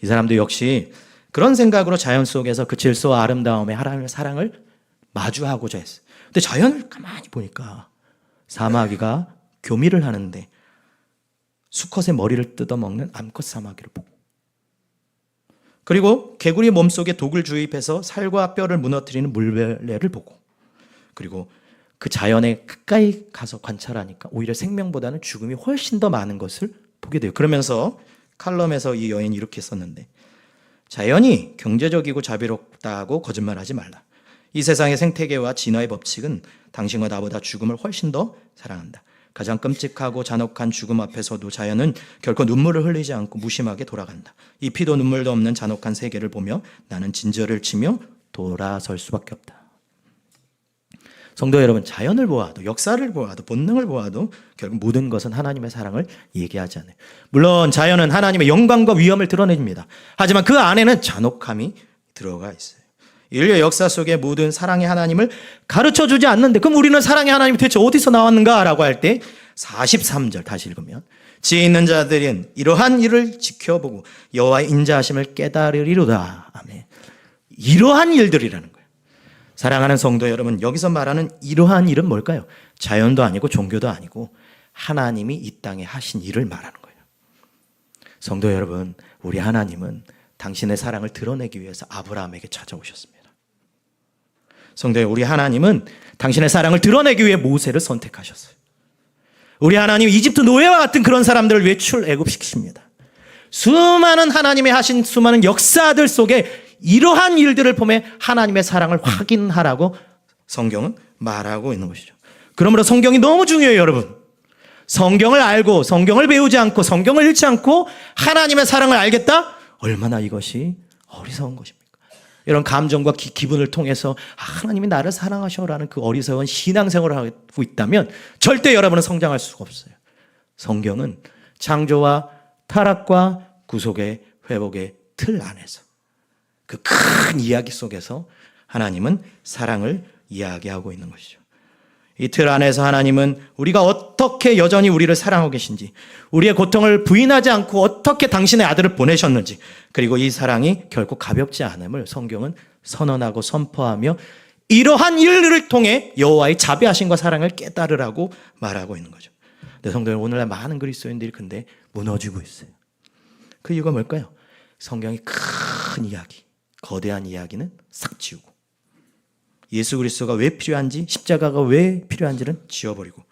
Speaker 3: 이 사람도 역시 그런 생각으로 자연 속에서 그 질서와 아름다움의 하나님의 사랑을 마주하고자 했어요. 근데 자연을 가만히 보니까 사마귀가 교미를 하는데 수컷의 머리를 뜯어먹는 암컷 사마귀를 보고, 그리고 개구리 몸속에 독을 주입해서 살과 뼈를 무너뜨리는 물레를 보고, 그리고 그 자연에 가까이 가서 관찰하니까 오히려 생명보다는 죽음이 훨씬 더 많은 것을 보게 돼요. 그러면서 칼럼에서 이 여인이 이렇게 썼는데, 자연이 경제적이고 자비롭다고 거짓말하지 말라. 이 세상의 생태계와 진화의 법칙은 당신과 나보다 죽음을 훨씬 더 사랑한다. 가장 끔찍하고 잔혹한 죽음 앞에서도 자연은 결코 눈물을 흘리지 않고 무심하게 돌아간다. 이 피도 눈물도 없는 잔혹한 세계를 보며 나는 진저를 치며 돌아설 수밖에 없다. 성도 여러분, 자연을 보아도, 역사를 보아도, 본능을 보아도 결국 모든 것은 하나님의 사랑을 얘기하지 않아요. 물론 자연은 하나님의 영광과 위엄을 드러냅니다. 하지만 그 안에는 잔혹함이 들어가 있어요. 인류의 역사 속에 모든 사랑의 하나님을 가르쳐주지 않는데, 그럼 우리는 사랑의 하나님이 대체 어디서 나왔는가? 라고 할 때 43절 다시 읽으면, 지혜 있는 자들은 이러한 일을 지켜보고 여호와의 인자하심을 깨달으리로다. 아멘. 이러한 일들이라는 거예요. 사랑하는 성도 여러분, 여기서 말하는 이러한 일은 뭘까요? 자연도 아니고 종교도 아니고 하나님이 이 땅에 하신 일을 말하는 거예요. 성도 여러분, 우리 하나님은 당신의 사랑을 드러내기 위해서 아브라함에게 찾아오셨습니다. 성도 여러분, 우리 하나님은 당신의 사랑을 드러내기 위해 모세를 선택하셨어요. 우리 하나님 이집트 노예와 같은 그런 사람들을 위해 출애굽시키십니다. 수많은 하나님의 하신 수많은 역사들 속에 이러한 일들을 보며 하나님의 사랑을 확인하라고 성경은 말하고 있는 것이죠. 그러므로 성경이 너무 중요해요, 여러분. 성경을 알고 성경을 배우지 않고 성경을 읽지 않고 하나님의 사랑을 알겠다? 얼마나 이것이 어리석은 것입니까? 이런 감정과 기분을 통해서 하나님이 나를 사랑하셔라는 그 어리석은 신앙생활을 하고 있다면 절대 여러분은 성장할 수가 없어요. 성경은 창조와 타락과 구속의 회복의 틀 안에서, 그 큰 이야기 속에서 하나님은 사랑을 이야기하고 있는 것이죠. 이 틀 안에서 하나님은 우리가 어떻게 여전히 우리를 사랑하고 계신지, 우리의 고통을 부인하지 않고 어떻게 당신의 아들을 보내셨는지, 그리고 이 사랑이 결코 가볍지 않음을 성경은 선언하고 선포하며 이러한 일을 통해 여호와의 자비하심과 사랑을 깨달으라고 말하고 있는 거죠. 근데 성도 여러분, 오늘날 많은 그리스도인들이 근데 무너지고 있어요. 그 이유가 뭘까요? 성경이 큰 이야기, 거대한 이야기는 싹 지우고 예수 그리스도가 왜 필요한지, 십자가가 왜 필요한지는 지워버리고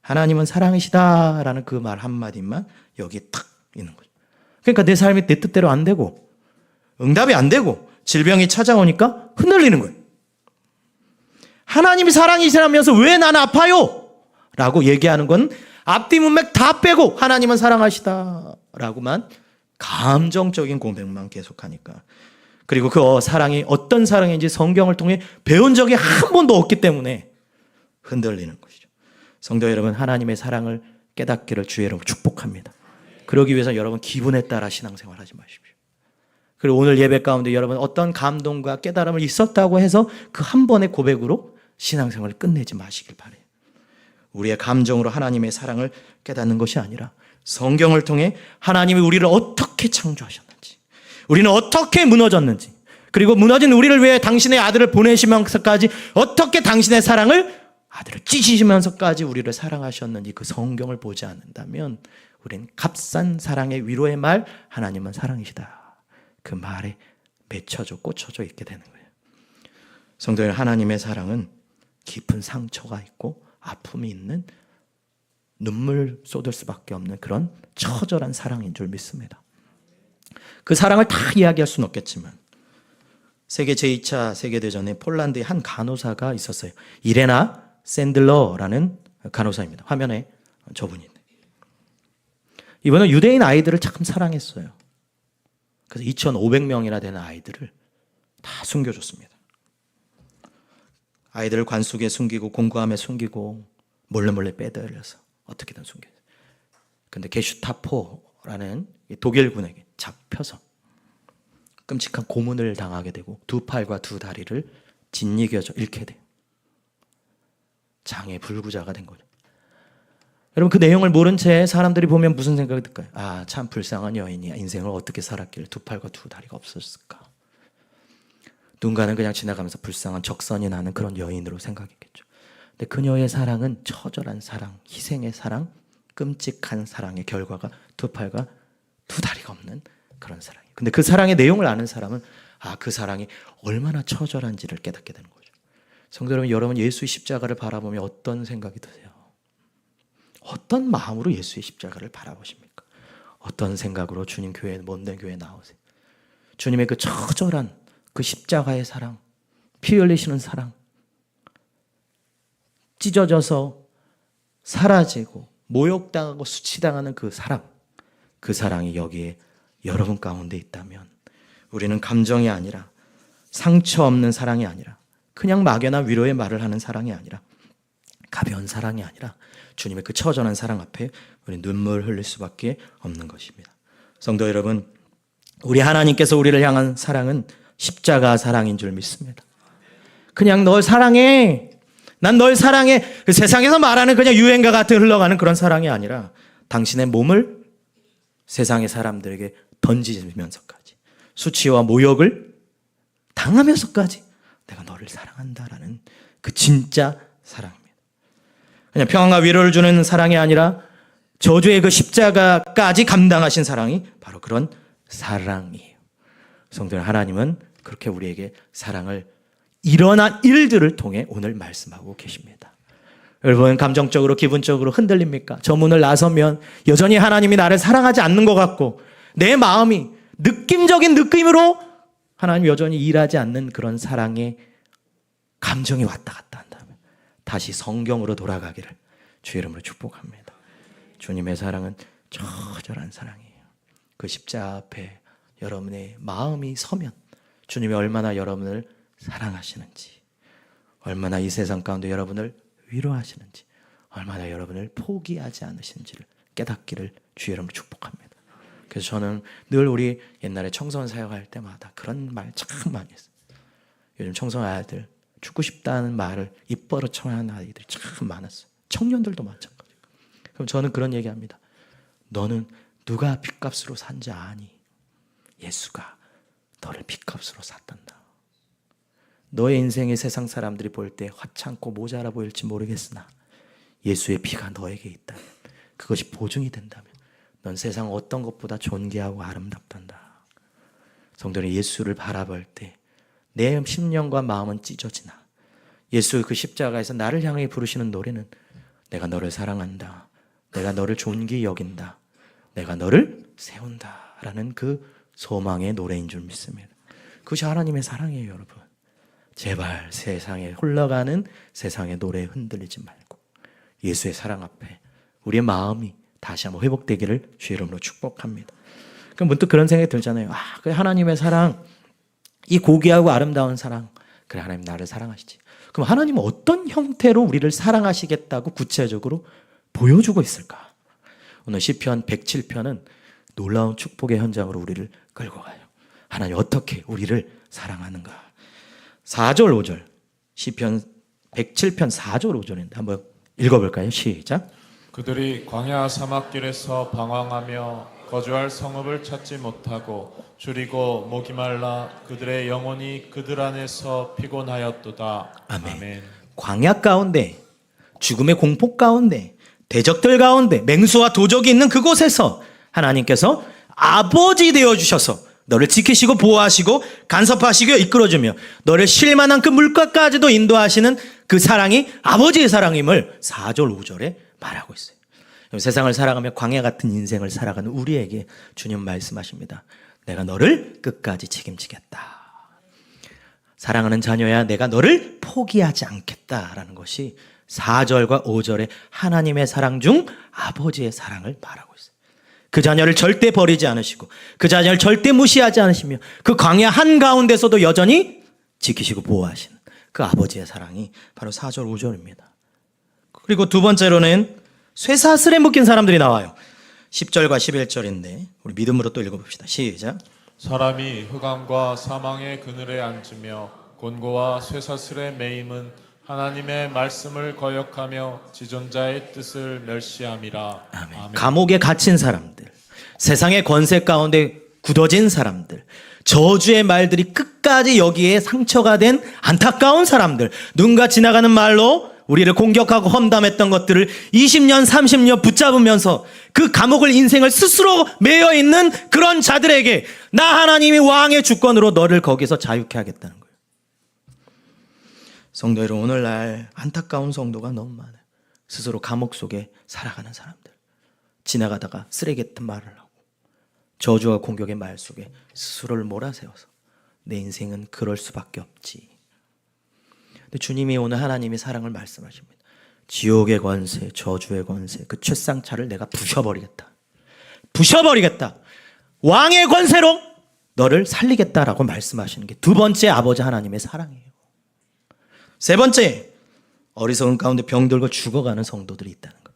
Speaker 3: 하나님은 사랑이시다라는 그 말 한마디만 여기에 탁 있는 거죠. 그러니까 내 삶이 내 뜻대로 안 되고 응답이 안 되고 질병이 찾아오니까 흔들리는 거예요. 하나님이 사랑이시라면서 왜 나는 아파요? 라고 얘기하는 건 앞뒤 문맥 다 빼고 하나님은 사랑하시다라고만 감정적인 고백만 계속하니까, 그리고 그 사랑이 어떤 사랑인지 성경을 통해 배운 적이 한 번도 없기 때문에 흔들리는 것이죠. 성도 여러분, 하나님의 사랑을 깨닫기를 주의 이름으로 축복합니다. 그러기 위해서 여러분 기분에 따라 신앙생활 하지 마십시오. 그리고 오늘 예배 가운데 여러분 어떤 감동과 깨달음을 있었다고 해서 그 한 번의 고백으로 신앙생활을 끝내지 마시길 바라요. 우리의 감정으로 하나님의 사랑을 깨닫는 것이 아니라 성경을 통해 하나님이 우리를 어떻게 창조하셨는지, 우리는 어떻게 무너졌는지, 그리고 무너진 우리를 위해 당신의 아들을 보내시면서까지 어떻게 당신의 사랑을 아들을 찢으시면서까지 우리를 사랑하셨는지 그 성경을 보지 않는다면 우리는 값싼 사랑의 위로의 말, 하나님은 사랑이시다, 그 말에 맺혀져 꽂혀져 있게 되는 거예요. 성도 여러분, 하나님의 사랑은 깊은 상처가 있고 아픔이 있는, 눈물 쏟을 수밖에 없는 그런 처절한 사랑인 줄 믿습니다. 그 사랑을 다 이야기할 수는 없겠지만 세계 제2차 세계대전에 폴란드의 한 간호사가 있었어요. 이레나 샌들러라는 간호사입니다. 화면에 저분인데, 이분은 유대인 아이들을 참 사랑했어요. 그래서 2,500명이나 되는 아이들을 다 숨겨줬습니다. 아이들을 관속에 숨기고 공구함에 숨기고 몰래 빼돌려서 어떻게든 숨겨요. 근데 게슈타포라는 독일군에게 잡혀서 끔찍한 고문을 당하게 되고 두 팔과 두 다리를 짓이겨져 잃게 돼요. 장애 불구자가 된 거죠. 여러분, 그 내용을 모른 채 사람들이 보면 무슨 생각이 들까요? 아, 참 불쌍한 여인이야. 인생을 어떻게 살았길래 두 팔과 두 다리가 없었을까? 누군가는 그냥 지나가면서 불쌍한 적선이 나는 그런 여인으로 생각했겠죠. 근데 그녀의 사랑은 처절한 사랑, 희생의 사랑, 끔찍한 사랑의 결과가 두 팔과 두 다리가 없는 그런 사랑이에요. 근데 그 사랑의 내용을 아는 사람은 그 사랑이 얼마나 처절한지를 깨닫게 되는 거죠. 성도 여러분, 여러분 예수의 십자가를 바라보며 어떤 생각이 드세요? 어떤 마음으로 예수의 십자가를 바라보십니까? 어떤 생각으로 주님 교회, 먼 교회에 나오세요? 주님의 그 처절한 그 십자가의 사랑, 피 흘리시는 사랑, 찢어져서 사라지고 모욕당하고 수치당하는 그 사랑이 여기에 여러분 가운데 있다면 우리는 감정이 아니라 상처 없는 사랑이 아니라 그냥 막연한 위로의 말을 하는 사랑이 아니라 가벼운 사랑이 아니라 주님의 그 처절한 사랑 앞에 우리 눈물 흘릴 수밖에 없는 것입니다. 성도 여러분, 우리 하나님께서 우리를 향한 사랑은 십자가 사랑인 줄 믿습니다. 그냥 널 사랑해, 난 널 사랑해, 그 세상에서 말하는 그냥 유행가 같은 흘러가는 그런 사랑이 아니라 당신의 몸을 세상의 사람들에게 던지면서까지 수치와 모욕을 당하면서까지 내가 너를 사랑한다라는 그 진짜 사랑입니다. 그냥 평안과 위로를 주는 사랑이 아니라 저주의 그 십자가까지 감당하신 사랑이 바로 그런 사랑이에요. 성도는 하나님은 그렇게 우리에게 사랑을 일어난 일들을 통해 오늘 말씀하고 계십니다. 여러분, 감정적으로 기분적으로 흔들립니까? 저 문을 나서면 여전히 하나님이 나를 사랑하지 않는 것 같고 내 마음이 느낌적인 느낌으로 하나님 여전히 일하지 않는 그런 사랑의 감정이 왔다 갔다 한다면 다시 성경으로 돌아가기를 주의 이름으로 축복합니다. 주님의 사랑은 처절한 사랑이에요. 그 십자가 앞에 여러분의 마음이 서면 주님이 얼마나 여러분을 사랑하시는지, 얼마나 이 세상 가운데 여러분을 위로하시는지, 얼마나 여러분을 포기하지 않으시는지를 깨닫기를 주의 이름으로 축복합니다. 그래서 저는 늘 우리 옛날에 청소년 사역할 때마다 그런 말 참 많이 했어요. 요즘 청소년 아이들 죽고 싶다는 말을 입 벌어쳐하는 아이들이 참 많았어요. 청년들도 마찬가지고. 그럼 저는 그런 얘기합니다. 너는 누가 핏값으로 산지 아니? 예수가 너를 핏값으로 샀단다. 너의 인생에 세상 사람들이 볼 때 화창고 모자라 보일지 모르겠으나 예수의 피가 너에게 있다면, 그것이 보증이 된다면 넌 세상 어떤 것보다 존귀하고 아름답단다. 성도는 예수를 바라볼 때 내 심령과 마음은 찢어지나 예수의 그 십자가에서 나를 향해 부르시는 노래는 내가 너를 사랑한다, 내가 너를 존귀히 여긴다, 내가 너를 세운다 라는 그 소망의 노래인 줄 믿습니다. 그것이 하나님의 사랑이에요. 여러분, 제발 세상에 흘러가는 세상의 노래에 흔들리지 말고 예수의 사랑 앞에 우리의 마음이 다시 한번 회복되기를 주의 이름으로 축복합니다. 그럼 문득 그런 생각이 들잖아요. 그 하나님의 사랑, 이 고귀하고 아름다운 사랑, 그래 하나님 나를 사랑하시지. 그럼 하나님은 어떤 형태로 우리를 사랑하시겠다고 구체적으로 보여주고 있을까? 오늘 시편 107편은 놀라운 축복의 현장으로 우리를 끌고 가요. 하나님 어떻게 우리를 사랑하는가? 4절 5절 시편 107편 4절 5절인데 한번 읽어볼까요? 시작.
Speaker 1: 그들이 광야 사막길에서 방황하며 거주할 성읍을 찾지 못하고 줄이고 목이 말라 그들의 영혼이 그들 안에서 피곤하였도다.
Speaker 3: 아멘. 광야 가운데, 죽음의 공포 가운데, 대적들 가운데, 맹수와 도적이 있는 그곳에서 하나님께서 아버지 되어주셔서 너를 지키시고 보호하시고 간섭하시고 이끌어주며 너를 쉴만한 그 물가까지도 인도하시는 그 사랑이 아버지의 사랑임을 4절 5절에 말하고 있어요. 세상을 살아가며 광야 같은 인생을 살아가는 우리에게 주님 말씀하십니다. 내가 너를 끝까지 책임지겠다. 사랑하는 자녀야, 내가 너를 포기하지 않겠다라는 것이 4절과 5절의 하나님의 사랑 중 아버지의 사랑을 말하고 있어요. 그 자녀를 절대 버리지 않으시고 그 자녀를 절대 무시하지 않으시며 그 광야 한가운데서도 여전히 지키시고 보호하시는 그 아버지의 사랑이 바로 4절 5절입니다. 그리고 두 번째로는 쇠사슬에 묶인 사람들이 나와요. 10절과 11절인데 우리 믿음으로 또 읽어봅시다. 시작.
Speaker 1: 사람이 흑암과 사망의 그늘에 앉으며 곤고와 쇠사슬의 매임은 하나님의 말씀을 거역하며 지존자의 뜻을 멸시함이라.
Speaker 3: 아멘. 감옥에 갇힌 사람들, 세상의 권세 가운데 굳어진 사람들, 저주의 말들이 끝까지 여기에 상처가 된 안타까운 사람들, 누군가 지나가는 말로 우리를 공격하고 험담했던 것들을 20년, 30년 붙잡으면서 그 감옥을 인생을 스스로 매여 있는 그런 자들에게 나 하나님이 왕의 주권으로 너를 거기서 자유케 하겠다는 거예요. 성도 여러분, 오늘날 안타까운 성도가 너무 많아요. 스스로 감옥 속에 살아가는 사람들, 지나가다가 쓰레기 같은 말을 하고 저주와 공격의 말 속에 스스로를 몰아세워서 내 인생은 그럴 수밖에 없지. 근데 주님이 오늘 하나님의 사랑을 말씀하십니다. 지옥의 권세, 저주의 권세, 그 최상차를 내가 부셔버리겠다. 부셔버리겠다. 왕의 권세로 너를 살리겠다라고 말씀하시는 게 두 번째 아버지 하나님의 사랑이에요. 세 번째, 어리석은 가운데 병들고 죽어가는 성도들이 있다는 것.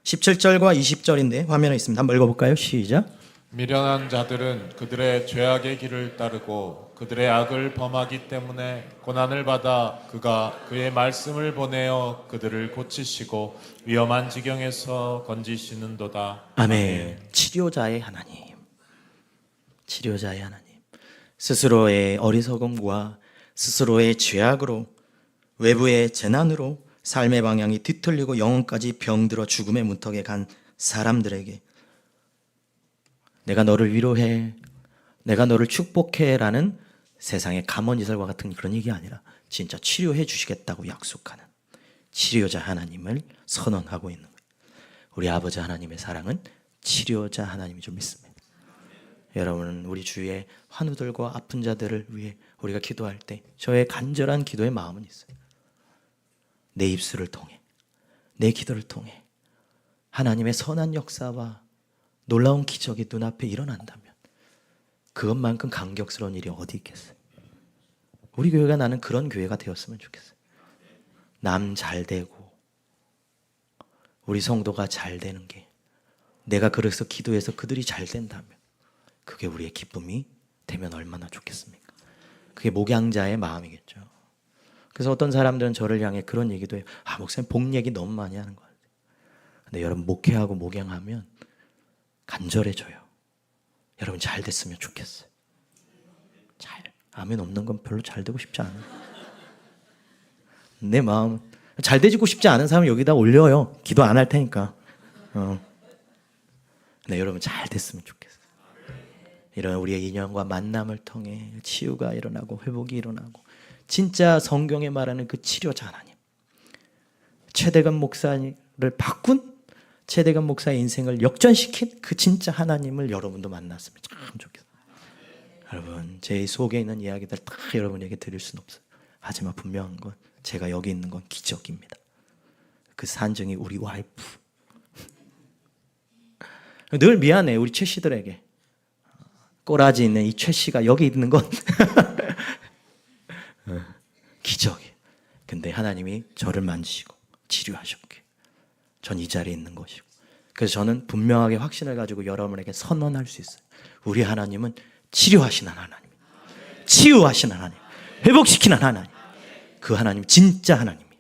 Speaker 3: 17절과 20절인데 화면에 있습니다. 한번 읽어볼까요? 시작.
Speaker 5: 미련한 자들은 그들의 죄악의 길을 따르고 그들의 악을 범하기 때문에 고난을 받아 그가 그의 말씀을 보내어 그들을 고치시고 위험한 지경에서 건지시는도다.
Speaker 3: 아멘. 치료자의 하나님. 치료자의 하나님. 스스로의 어리석음과 스스로의 죄악으로 외부의 재난으로 삶의 방향이 뒤틀리고 영혼까지 병들어 죽음의 문턱에 간 사람들에게 내가 너를 위로해, 내가 너를 축복해라는 세상의 감언이설과 같은 그런 얘기 아니라 진짜 치료해 주시겠다고 약속하는 치료자 하나님을 선언하고 있는 거예요. 우리 아버지 하나님의 사랑은 치료자 하나님인 줄 믿습니다. 여러분은 우리 주위의 환우들과 아픈 자들을 위해 우리가 기도할 때 저의 간절한 기도의 마음은 있어요. 내 입술을 통해, 내 기도를 통해 하나님의 선한 역사와 놀라운 기적이 눈앞에 일어난다면 그것만큼 감격스러운 일이 어디 있겠어요? 우리 교회가 나는 그런 교회가 되었으면 좋겠어요. 남 잘 되고 우리 성도가 잘 되는 게 내가 그래서 기도해서 그들이 잘 된다면 그게 우리의 기쁨이 되면 얼마나 좋겠습니까? 그게 목양자의 마음이겠죠. 그래서 어떤 사람들은 저를 향해 그런 얘기도 해요. 목사님 복 얘기 너무 많이 하는 것 같아요. 근데 여러분 목회하고 목양하면 간절해져요. 여러분 잘 됐으면 좋겠어요. 잘. 아멘 없는 건 별로 잘 되고 싶지 않아요. 내 마음 잘 되지고 싶지 않은 사람은 여기다 올려요. 기도 안 할 테니까. 네, 여러분 잘 됐으면 좋겠어요. 이런 우리의 인연과 만남을 통해 치유가 일어나고 회복이 일어나고 진짜 성경에 말하는 그 치료자 하나님, 최대감 목사를 바꾼 최대감 목사의 인생을 역전시킨 그 진짜 하나님을 여러분도 만났으면 참 좋겠어요. 여러분 제 속에 있는 이야기들 다 여러분에게 드릴 수는 없어요. 하지만 분명한 건 제가 여기 있는 건 기적입니다. 그 산증이 우리 와이프. 늘 미안해 우리 최 씨들에게. 꼬라지 있는 이 최 씨가 여기 있는 건 기적이에요. 근데 하나님이 저를 만지시고 치료하셨기에 전 이 자리에 있는 것이고, 그래서 저는 분명하게 확신을 가지고 여러분에게 선언할 수 있어요. 우리 하나님은 치료하시는 하나님, 치유하시는 하나님, 회복시키는 하나님, 그 하나님 진짜 하나님이에요.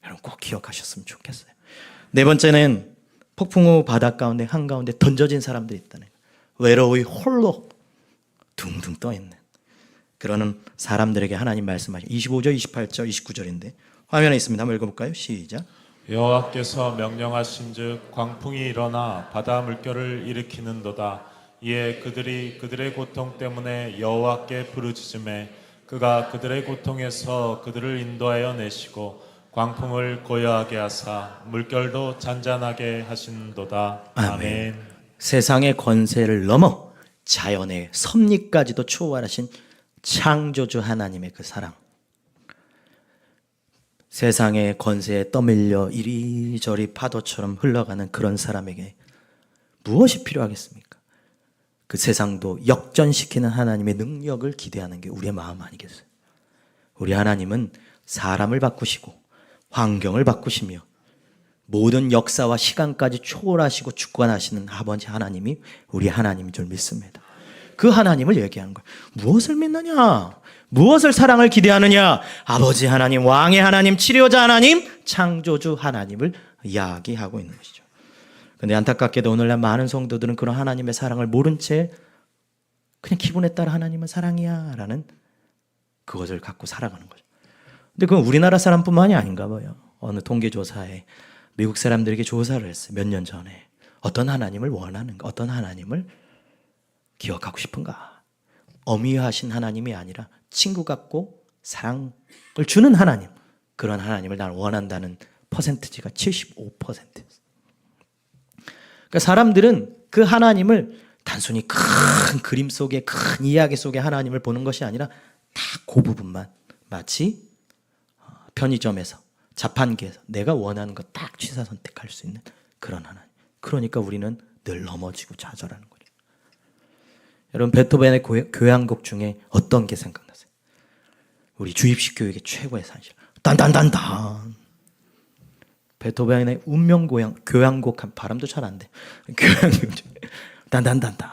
Speaker 3: 여러분 꼭 기억하셨으면 좋겠어요. 네 번째는 폭풍 후 바다 가운데 한가운데 던져진 사람들이 있다는 거예요. 외로이 홀로 둥둥 떠있는 그러는 사람들에게 하나님 말씀하시죠. 25절, 28절, 29절인데 화면에 있습니다. 한번 읽어볼까요? 시작.
Speaker 5: 여호와께서 명령하신즉 광풍이 일어나 바다 물결을 일으키는도다. 이에 그들이 그들의 고통 때문에 여호와께 부르짖음에 그가 그들의 고통에서 그들을 인도하여 내시고 광풍을 고요하게 하사 물결도 잔잔하게 하신도다. 아멘.
Speaker 3: 세상의 권세를 넘어 자연의 섭리까지도 초월하신 창조주 하나님의 그 사랑, 세상의 권세에 떠밀려 이리저리 파도처럼 흘러가는 그런 사람에게 무엇이 필요하겠습니까? 그 세상도 역전시키는 하나님의 능력을 기대하는 게 우리의 마음 아니겠어요? 우리 하나님은 사람을 바꾸시고 환경을 바꾸시며 모든 역사와 시간까지 초월하시고 주권하시는 아버지 하나님이 우리 하나님인 줄 믿습니다. 그 하나님을 얘기하는 거예요. 무엇을 믿느냐? 무엇을 사랑을 기대하느냐? 아버지 하나님, 왕의 하나님, 치료자 하나님, 창조주 하나님을 이야기하고 있는 것이죠. 그런데 안타깝게도 오늘날 많은 성도들은 그런 하나님의 사랑을 모른 채 그냥 기분에 따라 하나님은 사랑이야 라는 그것을 갖고 살아가는 거죠. 근데 그건 우리나라 사람뿐만이 아닌가 봐요. 어느 통계조사에 미국 사람들에게 조사를 했어요. 몇 년 전에. 어떤 하나님을 원하는가? 어떤 하나님을 기억하고 싶은가? 어미하신 하나님이 아니라 친구 같고 사랑을 주는 하나님, 그런 하나님을 난 원한다는 퍼센트지가 75%였어요. 그러니까 사람들은 그 하나님을 단순히 큰 그림 속에, 큰 이야기 속에 하나님을 보는 것이 아니라 다 그 부분만, 마치 편의점에서 자판기에서 내가 원하는 거 딱 취사 선택할 수 있는 그런 하나님. 그러니까 우리는 늘 넘어지고 좌절하는 거죠. 여러분, 베토벤의 교향곡 중에 어떤 게 생각나세요? 우리 주입식 교육의 최고의 산실. 딴딴딴딴. 베토벤의 운명 교향곡 한 발음도 잘 안 돼. 교향곡 중에 딴딴딴딴.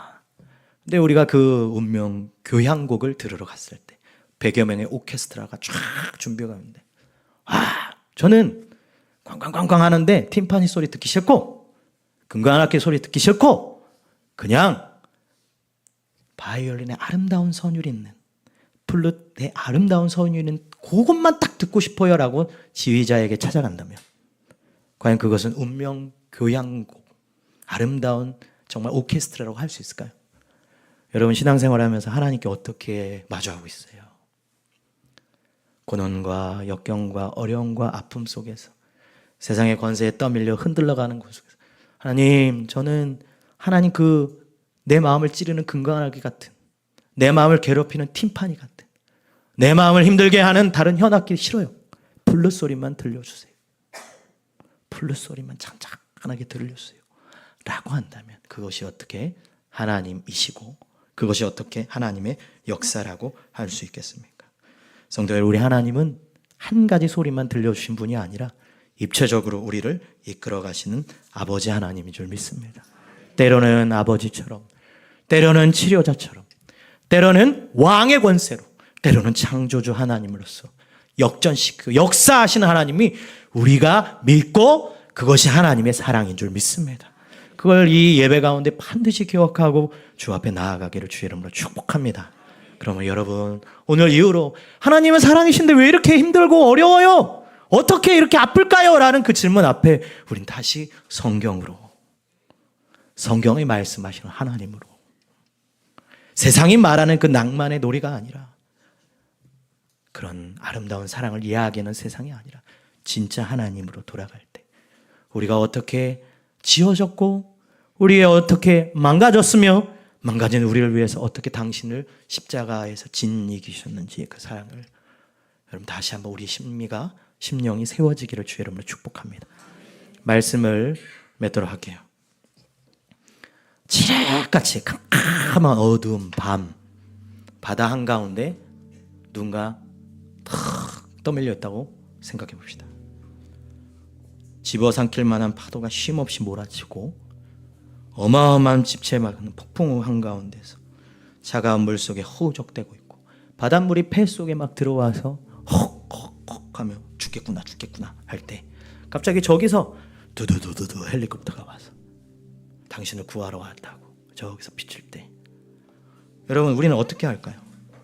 Speaker 3: 근데 우리가 그 운명 교향곡을 들으러 갔을 때 100여 명의 오케스트라가 쫙 준비가 있는데, 저는 꽝꽝꽝꽝 하는데 팀파니 소리 듣기 싫고 금관악기 소리 듣기 싫고 그냥 바이올린의 아름다운 선율이 있는, 플룻의 아름다운 선율이 있는 그것만 딱 듣고 싶어요 라고 지휘자에게 찾아간다면 과연 그것은 운명 교향곡, 아름다운 정말 오케스트라라고 할 수 있을까요? 여러분, 신앙생활하면서 하나님께 어떻게 마주하고 있어요? 고난과 역경과 어려움과 아픔 속에서 세상의 권세에 떠밀려 흔들러가는 곳 속에서 하나님, 저는 하나님 내 마음을 찌르는 금강아기 같은, 내 마음을 괴롭히는 팀파니 같은, 내 마음을 힘들게 하는 다른 현악기 싫어요. 플룻 소리만 들려주세요. 플룻 소리만 잔잔하게 들려주세요 라고 한다면 그것이 어떻게 하나님이시고 그것이 어떻게 하나님의 역사라고 할 수 있겠습니까? 성도 여러분, 우리 하나님은 한 가지 소리만 들려주신 분이 아니라 입체적으로 우리를 이끌어 가시는 아버지 하나님인 줄 믿습니다. 때로는 아버지처럼, 때로는 치료자처럼, 때로는 왕의 권세로, 때로는 창조주 하나님으로서 역전시키고 역사하시는 하나님이 우리가 믿고 그것이 하나님의 사랑인 줄 믿습니다. 그걸 이 예배 가운데 반드시 기억하고 주 앞에 나아가기를 주의 이름으로 축복합니다. 그러면 여러분, 오늘 이후로 하나님은 사랑이신데 왜 이렇게 힘들고 어려워요? 어떻게 이렇게 아플까요? 라는 그 질문 앞에 우린 다시 성경으로, 성경이 말씀하시는 하나님으로, 세상이 말하는 그 낭만의 놀이가 아니라, 그런 아름다운 사랑을 이야기하는 세상이 아니라 진짜 하나님으로 돌아갈 때 우리가 어떻게 지어졌고 우리가 어떻게 망가졌으며 망가진 우리를 위해서 어떻게 당신을 십자가에서 진이기셨는지 그 사랑을 여러분 다시 한번 우리 심령이 세워지기를 주의 이름으로 축복합니다. 말씀을 맺도록 할게요. 칠흑같이 캄캄한 어두운 밤, 바다 한가운데 누군가 탁 떠밀려 있다고 생각해 봅시다. 집어삼킬 만한 파도가 쉼없이 몰아치고 어마어마한 집채막은 폭풍우 한가운데서 차가운 물 속에 허우적대고 있고 바닷물이 폐 속에 막 들어와서 헉헉헉 하며 죽겠구나 할 때 갑자기 저기서 두두두두두 헬리콥터가 와서 당신을 구하러 왔다고 저기서 비칠 때 여러분, 우리는 어떻게 할까요?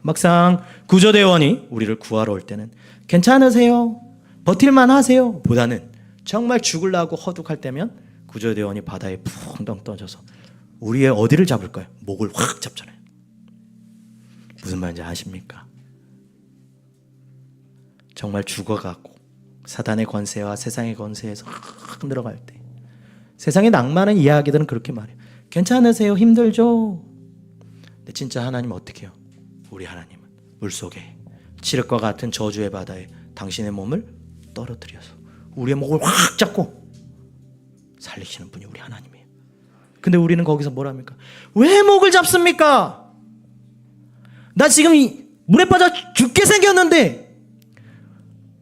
Speaker 3: 막상 구조대원이 우리를 구하러 올 때는 괜찮으세요? 버틸만 하세요? 보다는 정말 죽으려고 허둑할 때면 구조대원이 바다에 붕덩 떠져서 우리의 어디를 잡을까요? 목을 확 잡잖아요. 무슨 말인지 아십니까? 정말 죽어가고 사단의 권세와 세상의 권세에서 확 들어갈 때 세상의 낭만은 이야기들은 그렇게 말해요. 괜찮으세요? 힘들죠? 근데 진짜 하나님은 어떻게 해요? 우리 하나님은 물속에 칠흑과 같은 저주의 바다에 당신의 몸을 떨어뜨려서 우리의 목을 확 잡고 살리시는 분이 우리 하나님이에요. 근데 우리는 거기서 뭘 합니까? 왜 목을 잡습니까? 나 지금 물에 빠져 죽게 생겼는데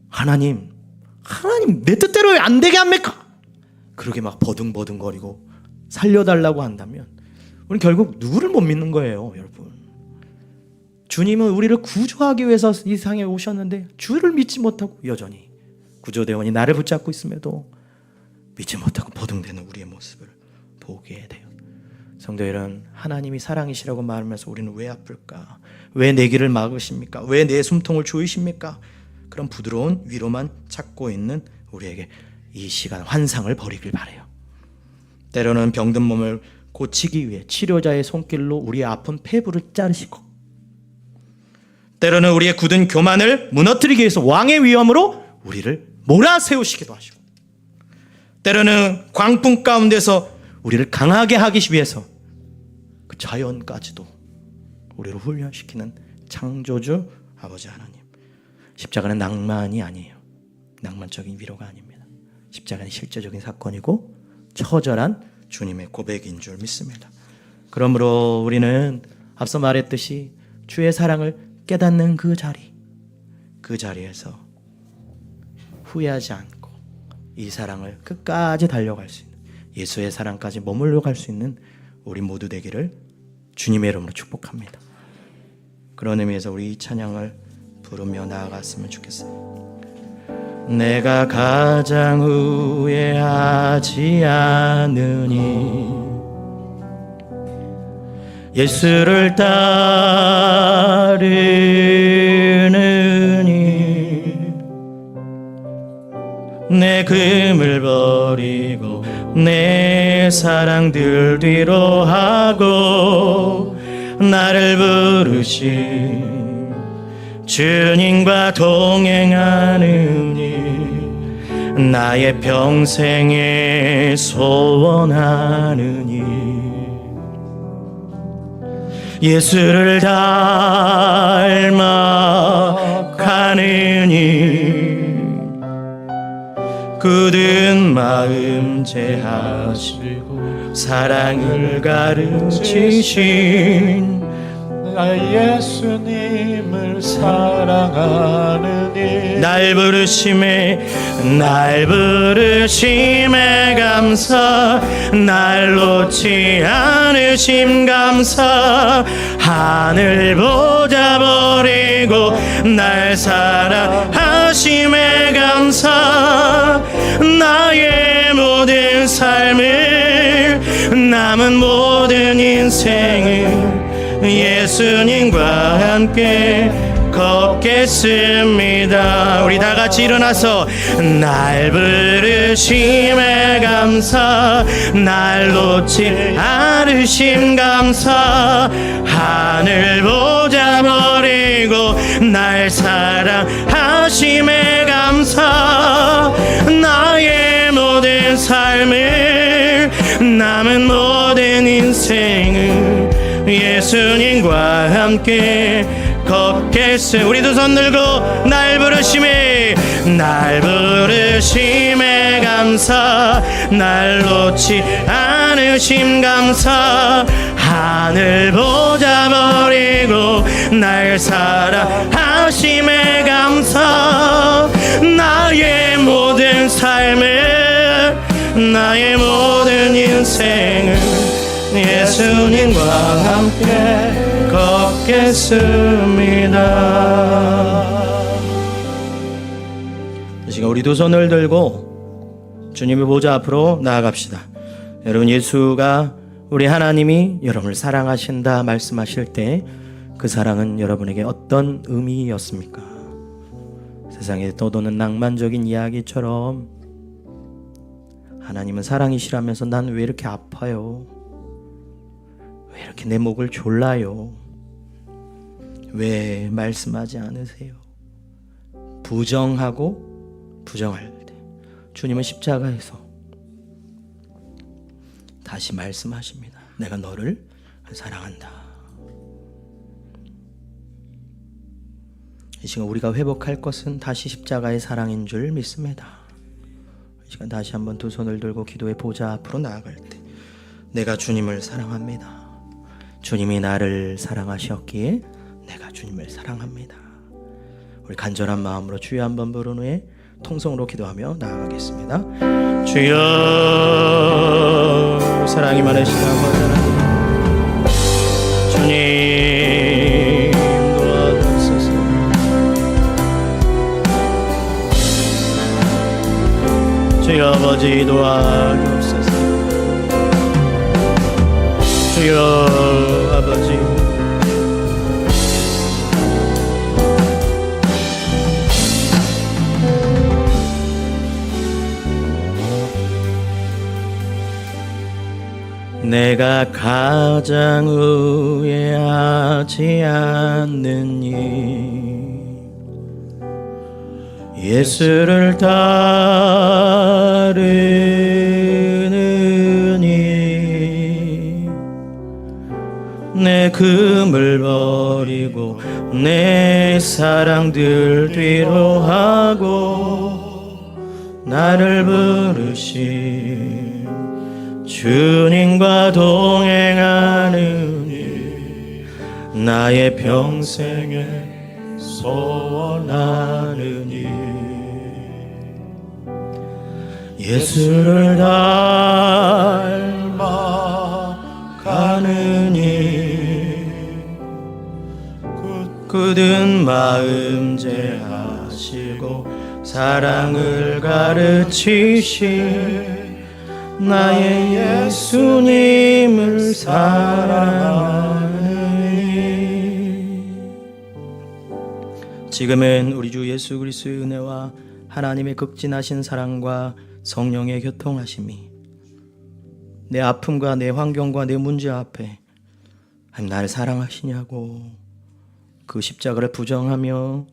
Speaker 3: 하나님 내 뜻대로 왜 안 되게 합니까? 그렇게 막 버둥버둥거리고 살려달라고 한다면 우리는 결국 누구를 못 믿는 거예요, 여러분. 주님은 우리를 구조하기 위해서 이 세상에 오셨는데 주를 믿지 못하고 여전히 구조대원이 나를 붙잡고 있음에도 믿지 못하고 버둥대는 우리의 모습을 보게 돼요. 성도 여러분, 하나님이 사랑이시라고 말하면서 우리는 왜 아플까? 왜 내 길을 막으십니까? 왜 내 숨통을 조이십니까? 그런 부드러운 위로만 찾고 있는 우리에게 이 시간 환상을 버리길 바라요. 때로는 병든 몸을 고치기 위해 치료자의 손길로 우리의 아픈 폐부를 자르시고 때로는 우리의 굳은 교만을 무너뜨리기 위해서 왕의 위엄으로 우리를 몰아세우시기도 하시고 때로는 광풍 가운데서 우리를 강하게 하기 위해서 그 자연까지도 우리를 훈련시키는 창조주 아버지 하나님. 십자가는 낭만이 아니에요. 낭만적인 위로가 아닙니다. 십자가는 실제적인 사건이고 처절한 주님의 고백인 줄 믿습니다. 그러므로 우리는 앞서 말했듯이 주의 사랑을 깨닫는 그 자리에서 후회하지 않고 이 사랑을 끝까지 달려갈 수 있는, 예수의 사랑까지 머물러 갈 수 있는 우리 모두 되기를 주님의 이름으로 축복합니다. 그런 의미에서 우리 이 찬양을 부르며 나아갔으면 좋겠어요. 내가 가장 후회하지 않으니 예수를 따르느니 내 금을 버리고 내 사랑들 뒤로 하고 나를 부르신 주님과 동행하느니 나의 평생에 소원하느니 예수를 닮아가느니 굳은 마음 제하시고 사랑을 가르치신
Speaker 5: 예수님을 사랑하느니
Speaker 3: 날 부르심에 감사 날 놓지 않으심 감사 하늘 보자 버리고 날 사랑하심에 감사 나의 모든 삶을 남은 모든 인생을 예수님과 함께 걷겠습니다. 우리 다 같이 일어나서 날 부르심에 감사 날 놓지 않으심 감사 하늘 보자 버리고 날 사랑하심에 감사 나의 모든 삶을 남은 모든 인생을 예수님과 함께 걷겠습니다. 우리 두 손 들고 날 부르심에 감사 날 놓지 않으심 감사 하늘 보자 버리고 날 사랑하심에 감사 나의 모든 삶을 나의 모든 인생을 예수님과 함께 걷겠습니다. 이 시간 우리 두 손을 들고 주님의 보좌 앞으로 나아갑시다. 여러분, 예수가 우리 하나님이 여러분을 사랑하신다 말씀하실 때 그 사랑은 여러분에게 어떤 의미였습니까? 세상에 떠도는 낭만적인 이야기처럼 하나님은 사랑이시라면서 난 왜 이렇게 아파요? 왜 이렇게 내 목을 졸라요? 왜 말씀하지 않으세요? 부정하고 부정할 때 주님은 십자가에서 다시 말씀하십니다. 내가 너를 사랑한다. 이 시간 우리가 회복할 것은 다시 십자가의 사랑인 줄 믿습니다. 이 시간 다시 한번 두 손을 들고 기도의 보좌 앞으로 나아갈 때 내가 주님을 사랑합니다. 주님이 나를 사랑하셨기에 내가 주님을 사랑합니다. 우리 간절한 마음으로 주여 한번 부른 후에 통성으로 기도하며 나아가겠습니다. 주여, 사랑이 많으시다 하나님, 주님 도와주소서. 주여 아버지 도와주옵소서. 주여 아버지, 내가 가장 후회하지 않느니 예수를 따르느니 내 금을 버리고 내 사랑들 뒤로 하고 나를 부르신 주님과 동행하느니 나의 평생에 소원하느니 예수를 닮아가느니 굳은 마음 제하시고 사랑을 가르치신 나의 예수님을 사랑하느니 지금은 우리 주 예수 그리스도의 은혜와 하나님의 극진하신 사랑과 성령의 교통하심이 내 아픔과 내 환경과 내 문제 앞에 하나님 나를 사랑하시냐고 그 십자가를 부정하며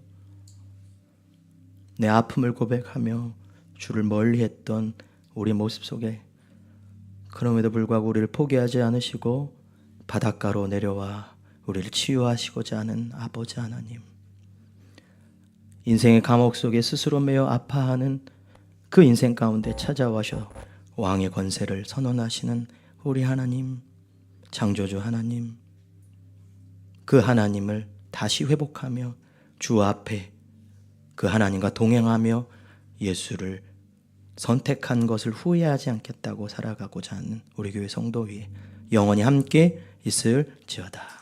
Speaker 3: 내 아픔을 고백하며 주를 멀리했던 우리 모습 속에 그럼에도 불구하고 우리를 포기하지 않으시고 바닷가로 내려와 우리를 치유하시고자 하는 아버지 하나님, 인생의 감옥 속에 스스로 매여 아파하는 그 인생 가운데 찾아와셔 왕의 권세를 선언하시는 우리 하나님, 창조주 하나님, 그 하나님을 다시 회복하며 주 앞에 그 하나님과 동행하며 예수를 선택한 것을 후회하지 않겠다고 살아가고자 하는 우리 교회 성도 위에 영원히 함께 있을지어다.